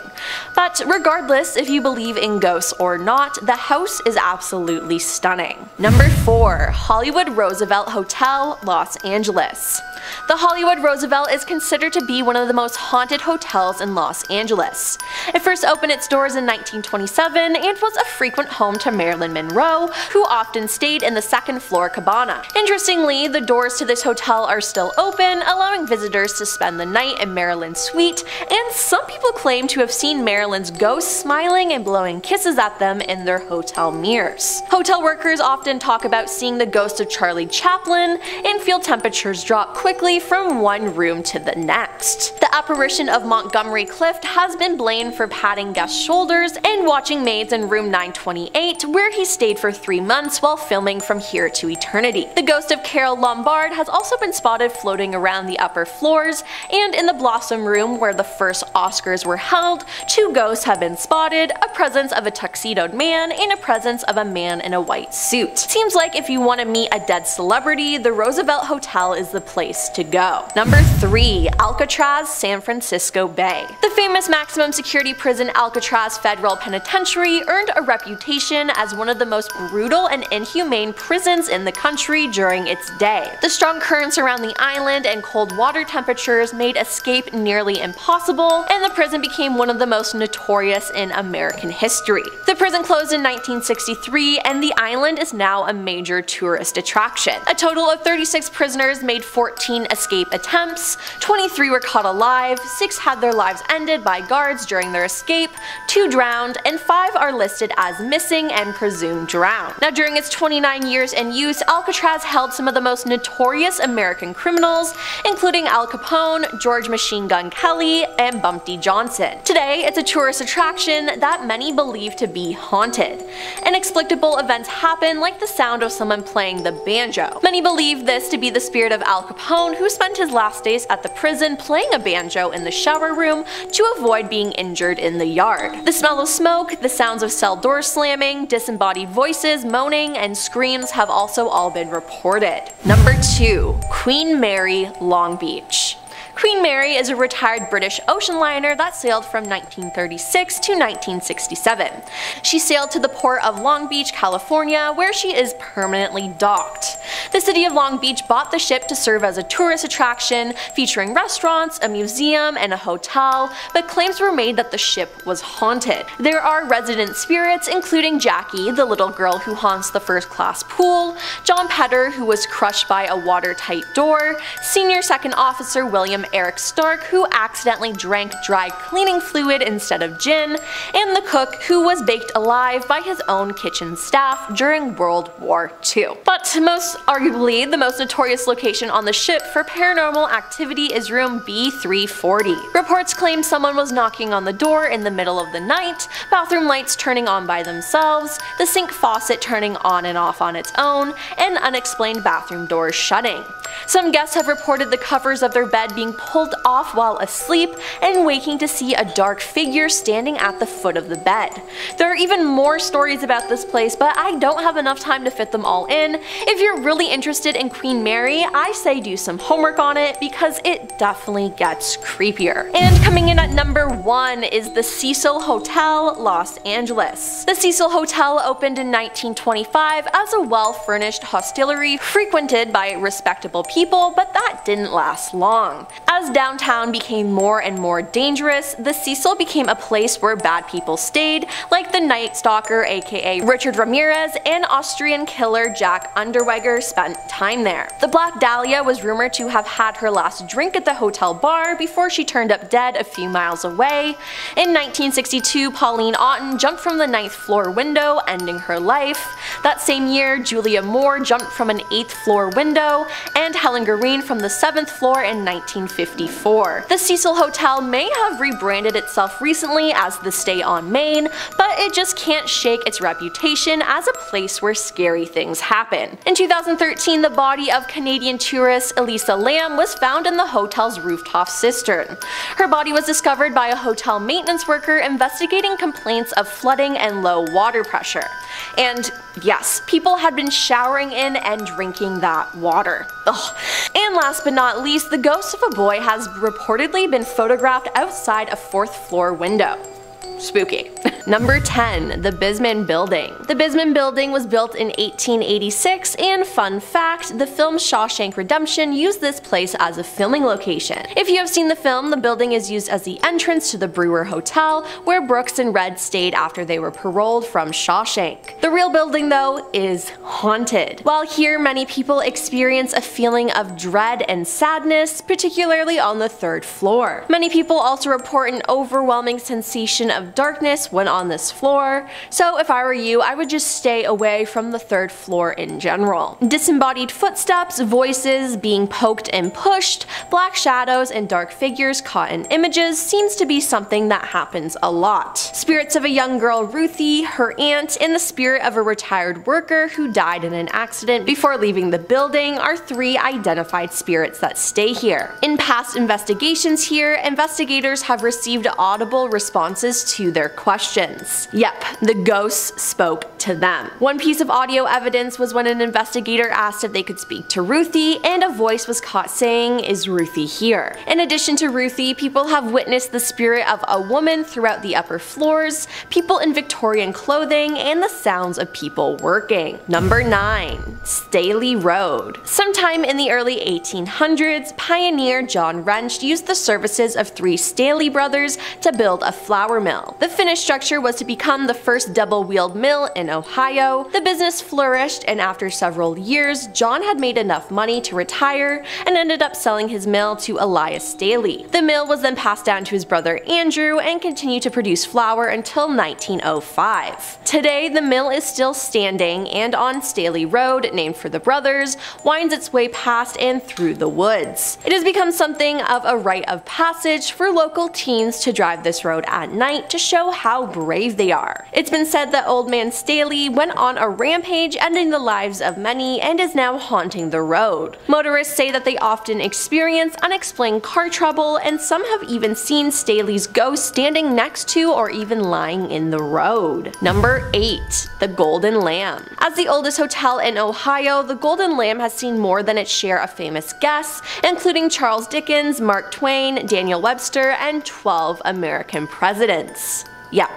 But regardless if you believe in ghosts or not, the house is absolutely stunning. Number 4. Hollywood Roosevelt Hotel, Los Angeles. The Hollywood Roosevelt is considered to be one of the most haunted hotels in Los Angeles. It first opened its doors in 1927 and was a frequent home to Marilyn Monroe, who often stayed in the second floor cabana. Interestingly, the doors to this hotel are still open, allowing visitors to spend the night in Marilyn's suite, and some people claim to have seen Marilyn's ghost smiling and blowing kisses at them in their hotel mirrors. Hotel workers often talk about seeing the ghost of Charlie Chaplin and feel temperatures drop quickly from one room to the next. The apparition of Montgomery Clift has been blamed for patting guests' shoulders and watching maids in room 928, where he stayed for 3 months while filming From Here to Eternity. The ghost of Carole Lombard has also been spotted floating around the upper floors, and in the Blossom Room, where the first Oscars were held, 2 ghosts have been spotted, a presence of a tuxedoed man and a presence of a man in a white suit. Seems like if you want to meet a dead celebrity, the Roosevelt Hotel is the place to go. Number 3. Alcatraz, San Francisco Bay. The famous maximum security prison Alcatraz Federal Penitentiary earned a reputation as one of the most brutal and inhumane prisons in the country during its day. The strong currents around the island and cold water temperatures made escape nearly impossible, and the prison became one of the most notorious in American history. The prison closed in 1963, and the island is now a major tourist attraction. A total of 36 prisoners made 14 escape attempts, 23 were caught alive, 6 had their lives ended by guards during their escape, 2 drowned, and 5 are listed as missing and presumed drowned. Now during its 29 years in use, Alcatraz held some of the most notorious American criminals, including Al Capone, George Machine Gun Kelly, and Bumpty Johnson. Today, it's a tourist attraction that many believe to be haunted. Inexplicable events happen, like the sound of someone playing the banjo. Many believe this to be the spirit of Al Capone, who spent his last days at the prison playing a banjo in the shower room to avoid being injured in the yard. The smell of smoke, the sounds of cell doors slamming, disembodied voices, moaning, and screams have also all been reported. Number 2. Queen Mary, Long Beach. Queen Mary is a retired British ocean liner that sailed from 1936 to 1967. She sailed to the port of Long Beach, California, where she is permanently docked. The city of Long Beach bought the ship to serve as a tourist attraction, featuring restaurants, a museum, and a hotel, but claims were made that the ship was haunted. There are resident spirits, including Jackie, the little girl who haunts the first-class pool, John Petter, who was crushed by a watertight door, Senior Second Officer William Eric Stark, who accidentally drank dry cleaning fluid instead of gin, and the cook, who was baked alive by his own kitchen staff during World War II. But most arguably, the most notorious location on the ship for paranormal activity is room B340. Reports claim someone was knocking on the door in the middle of the night, bathroom lights turning on by themselves, the sink faucet turning on and off on its own, and unexplained bathroom doors shutting. Some guests have reported the covers of their bed being pulled off while asleep and waking to see a dark figure standing at the foot of the bed. There are even more stories about this place, but I don't have enough time to fit them all in. If you're really interested in Queen Mary, I say do some homework on it because it definitely gets creepier. And coming in at number 1 is the Cecil Hotel, Los Angeles. The Cecil Hotel opened in 1925 as a well-furnished hostelry frequented by respectable people, but that didn't last long. As downtown became more and more dangerous, the Cecil became a place where bad people stayed, like the Night Stalker aka Richard Ramirez and Austrian killer Jack Unterweger spent time there. The Black Dahlia was rumored to have had her last drink at the hotel bar before she turned up dead a few miles away. In 1962, Pauline Otten jumped from the 9th floor window, ending her life. That same year, Julia Moore jumped from an 8th floor window, and Helen Green from the 7th floor in 1954. The Cecil Hotel may have rebranded itself recently as the Stay on Main, but it just can't shake its reputation as a place where scary things happen. In 2013, the body of Canadian tourist Elisa Lam was found in the hotel's rooftop cistern. Her body was discovered by a hotel maintenance worker investigating complaints of flooding and low water pressure. And yes, people had been showering in and drinking that water. Ugh. And last but not least, the ghost of a boy has reportedly been photographed outside a 4th floor window. Spooky. Number 10. The Bisman Building. The Bisman Building was built in 1886, and fun fact, the film Shawshank Redemption used this place as a filming location. If you have seen the film, the building is used as the entrance to the Brewer Hotel, where Brooks and Red stayed after they were paroled from Shawshank. The real building, though, is haunted. While here many people experience a feeling of dread and sadness, particularly on the 3rd floor. Many people also report an overwhelming sensation of darkness when on this floor, so if I were you, I would just stay away from the 3rd floor in general. Disembodied footsteps, voices, being poked and pushed, black shadows, and dark figures caught in images seems to be something that happens a lot. Spirits of a young girl Ruthie, her aunt, and the spirit of a retired worker who died in an accident before leaving the building are 3 identified spirits that stay here. In past investigations here, investigators have received audible responses to their questions. Yep, the ghosts spoke to them. One piece of audio evidence was when an investigator asked if they could speak to Ruthie, and a voice was caught saying, "Is Ruthie here?" In addition to Ruthie, people have witnessed the spirit of a woman throughout the upper floors, people in Victorian clothing, and the sounds of people working. Number 9. Staley Road. Sometime in the early 1800s, pioneer John Wrench used the services of 3 Staley brothers to build a flour mill. The finished structure was to become the first double-wheeled mill in Ohio. The business flourished, and after several years, John had made enough money to retire and ended up selling his mill to Elias Staley. The mill was then passed down to his brother Andrew and continued to produce flour until 1905. Today, the mill is still standing, and on Staley Road, named for the brothers, winds its way past and through the woods. It has become something of a rite of passage for local teens to drive this road at night to show how brave they are. It's been said that Old Man Staley went on a rampage, ending the lives of many, and is now haunting the road. Motorists say that they often experience unexplained car trouble, and some have even seen Staley's ghost standing next to or even lying in the road. Number 8. The Golden Lamb. As the oldest hotel in Ohio, the Golden Lamb has seen more than its share of famous guests, including Charles Dickens, Mark Twain, Daniel Webster, and 12 American presidents. Yeah,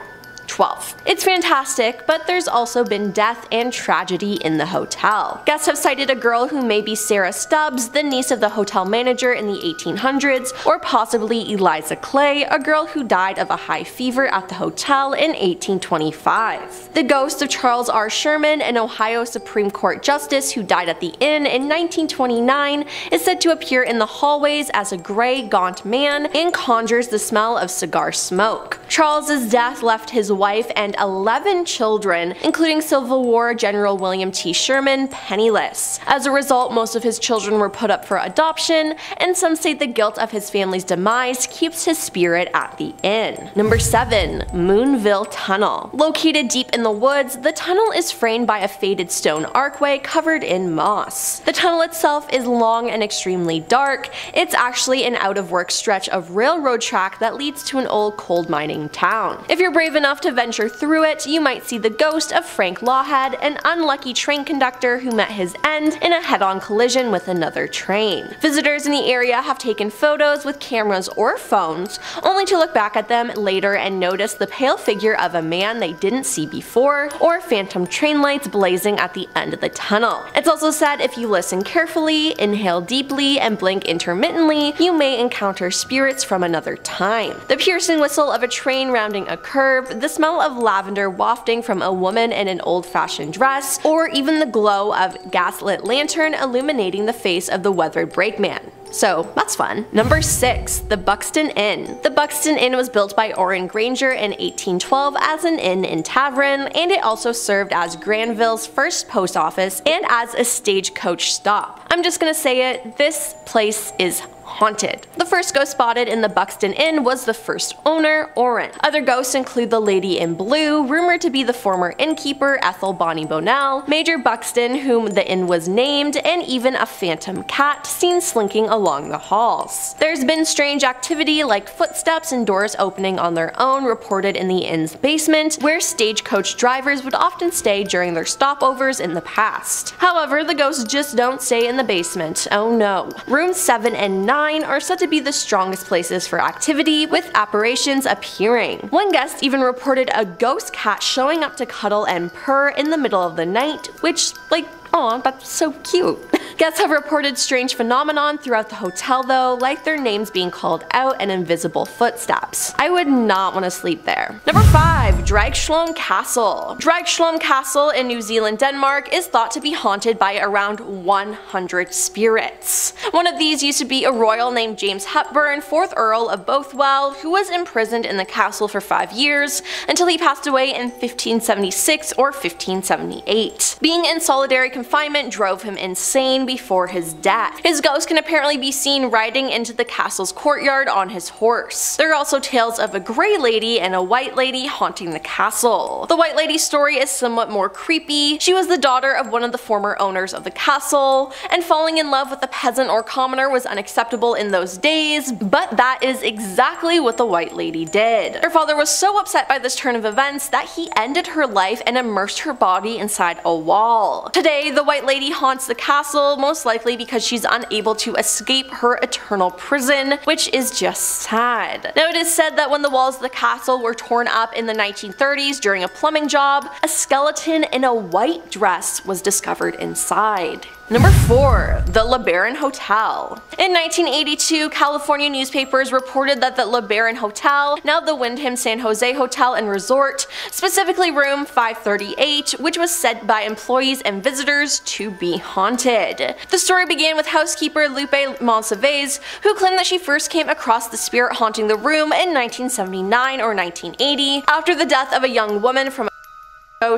12. It's fantastic, but there's also been death and tragedy in the hotel. Guests have cited a girl who may be Sarah Stubbs, the niece of the hotel manager in the 1800s, or possibly Eliza Clay, a girl who died of a high fever at the hotel in 1825. The ghost of Charles R. Sherman, an Ohio Supreme Court justice who died at the inn in 1929, is said to appear in the hallways as a gray, gaunt man and conjures the smell of cigar smoke. Charles's death left his wife and 11 children, including Civil War General William T. Sherman, penniless. As a result, most of his children were put up for adoption, and some say the guilt of his family's demise keeps his spirit at the inn. Number 7. Moonville Tunnel. Located deep in the woods, the tunnel is framed by a faded stone archway covered in moss. The tunnel itself is long and extremely dark. It's actually an out-of-work stretch of railroad track that leads to an old coal mining town. If you're brave enough to venture through it, you might see the ghost of Frank Lawhead, an unlucky train conductor who met his end in a head-on collision with another train. Visitors in the area have taken photos with cameras or phones, only to look back at them later and notice the pale figure of a man they didn't see before, or phantom train lights blazing at the end of the tunnel. It's also said if you listen carefully, inhale deeply, and blink intermittently, you may encounter spirits from another time. The piercing whistle of a train rounding a curve, the smell of lavender wafting from a woman in an old-fashioned dress, or even the glow of gaslit lantern illuminating the face of the weathered brakeman. So that's fun. Number 6. The Buxton Inn. The Buxton Inn was built by Orrin Granger in 1812 as an inn and tavern, and it also served as Granville's first post office and as a stagecoach stop. I'm just gonna say it, this place is haunted. The first ghost spotted in the Buxton Inn was the first owner, Orrin. Other ghosts include the Lady in Blue, rumored to be the former innkeeper Ethel Bonnie Bonnell, Major Buxton, whom the inn was named, and even a phantom cat seen slinking along the halls. There's been strange activity like footsteps and doors opening on their own reported in the inn's basement, where stagecoach drivers would often stay during their stopovers in the past. However, the ghosts just don't stay in the basement. Oh no. Rooms 7 and 9 are said to be the strongest places for activity, with apparitions appearing. One guest even reported a ghost cat showing up to cuddle and purr in the middle of the night, which, like, aw, that's so cute. Guests have reported strange phenomenon throughout the hotel though, like their names being called out and invisible footsteps. I would not want to sleep there. Number 5. Dragslone Castle. Dragslone Castle in New Zealand, Denmark is thought to be haunted by around 100 spirits. One of these used to be a royal named James Hepburn, 4th Earl of Bothwell, who was imprisoned in the castle for 5 years until he passed away in 1576 or 1578. Being in solitary confinement drove him insane before his death. His ghost can apparently be seen riding into the castle's courtyard on his horse. There are also tales of a grey lady and a white lady haunting the castle. The white lady's story is somewhat more creepy. She was the daughter of one of the former owners of the castle, and falling in love with a peasant or commoner was unacceptable in those days, but that is exactly what the white lady did. Her father was so upset by this turn of events that he ended her life and immersed her body inside a wall. Today, the white lady haunts the castle, most likely because she's unable to escape her eternal prison, which is just sad. Now, it is said that when the walls of the castle were torn up in the 1930s during a plumbing job, a skeleton in a white dress was discovered inside. Number 4. The LeBaron Hotel. In 1982, California newspapers reported that the LeBaron Hotel, now the Wyndham San Jose Hotel and Resort, specifically room 538, which was said by employees and visitors to be haunted. The story began with housekeeper Lupe Monsalves, who claimed that she first came across the spirit haunting the room in 1979 or 1980, after the death of a young woman from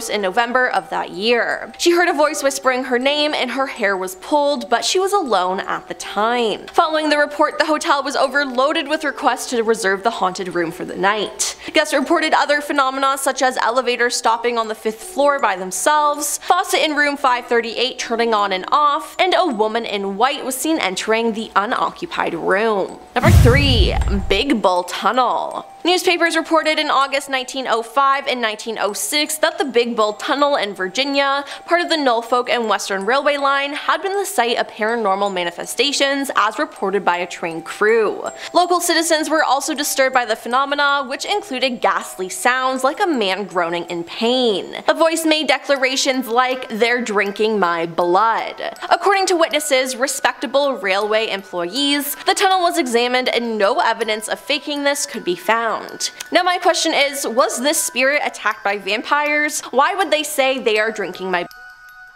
in November of that year. She heard a voice whispering her name and her hair was pulled, but she was alone at the time. Following the report, the hotel was overloaded with requests to reserve the haunted room for the night. Guests reported other phenomena such as elevators stopping on the 5th floor by themselves, faucet in room 538 turning on and off, and a woman in white was seen entering the unoccupied room. Number 3. Big Bull Tunnel. Newspapers reported in August 1905 and 1906 that the Big Bull Tunnel in Virginia, part of the Norfolk and Western Railway line, had been the site of paranormal manifestations as reported by a train crew. Local citizens were also disturbed by the phenomena, which included ghastly sounds like a man groaning in pain. A voice made declarations like, "They're drinking my blood." According to witnesses, respectable railway employees, the tunnel was examined and no evidence of faking this could be found. Now my question is, was this spirit attacked by vampires? Why would they say they are drinking my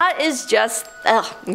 That is just,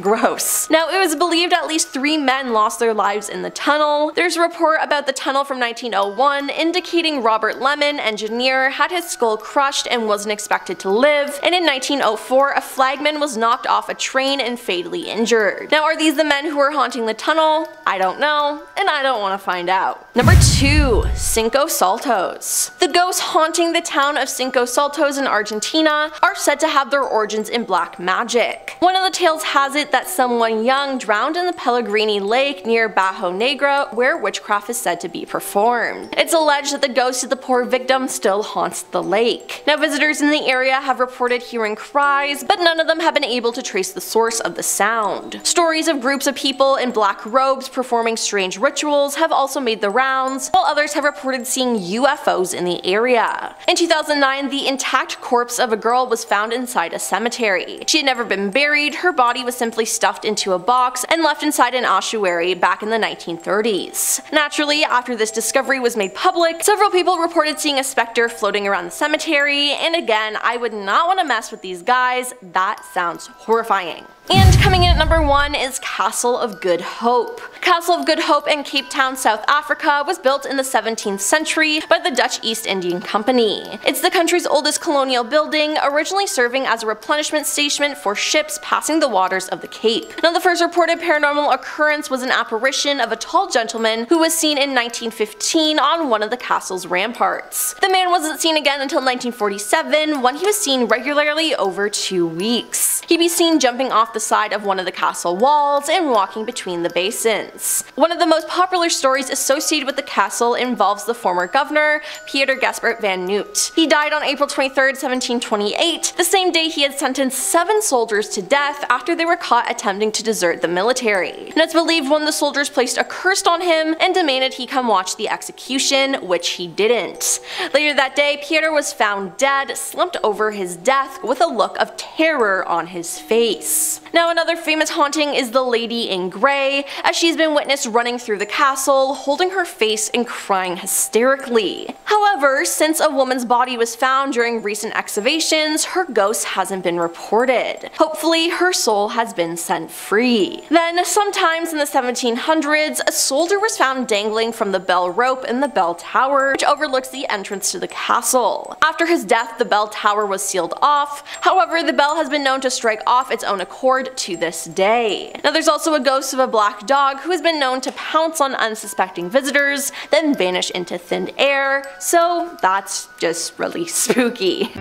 gross. Now, it was believed at least 3 men lost their lives in the tunnel. There's a report about the tunnel from 1901 indicating Robert Lemon, engineer, had his skull crushed and wasn't expected to live, and in 1904 a flagman was knocked off a train and fatally injured. Now, are these the men who are haunting the tunnel? I don't know, and I don't want to find out. Number 2. Cinco Saltos. The ghosts haunting the town of Cinco Saltos in Argentina are said to have their origins in black magic. One of the tales has it that someone young drowned in the Pellegrini Lake near Bajo Negra, where witchcraft is said to be performed. It's alleged that the ghost of the poor victim still haunts the lake. Now, visitors in the area have reported hearing cries, but none of them have been able to trace the source of the sound. Stories of groups of people in black robes performing strange rituals have also made the rounds, while others have reported seeing UFOs in the area. In 2009, the intact corpse of a girl was found inside a cemetery. She had never been buried, her body was simply stuffed into a box and left inside an ossuary back in the 1930s. Naturally, after this discovery was made public, several people reported seeing a specter floating around the cemetery, and again, I would not want to mess with these guys. That sounds horrifying. And coming in at number 1 is Castle of Good Hope. Castle of Good Hope in Cape Town, South Africa was built in the 17th century by the Dutch East Indian Company. It's the country's oldest colonial building, originally serving as a replenishment station for ships passing the waters of the Cape. Now, the first reported paranormal occurrence was an apparition of a tall gentleman who was seen in 1915 on one of the castle's ramparts. The man wasn't seen again until 1947, when he was seen regularly over 2 weeks. He'd be seen jumping off the side of one of the castle walls and walking between the basins. One of the most popular stories associated with the castle involves the former governor, Pieter Gaspert van Noot. He died on April 23, 1728, the same day he had sentenced 7 soldiers to death after they were caught attempting to desert the military. And it's believed one of the soldiers placed a curse on him and demanded he come watch the execution, which he didn't. Later that day, Pieter was found dead, slumped over his death with a look of terror on his face. Now, another famous haunting is the Lady in Grey, as she's been witnessed running through the castle, holding her face and crying hysterically. However, since a woman's body was found during recent excavations, her ghost hasn't been reported. Hopefully, her soul has been set free. Then, sometimes in the 1700s, a soldier was found dangling from the bell rope in the bell tower, which overlooks the entrance to the castle. After his death, the bell tower was sealed off. However, the bell has been known to strike off its own accord to this day. Now, there's also a ghost of a black dog who has been known to pounce on unsuspecting visitors, then vanish into thin air, so that's just really spooky.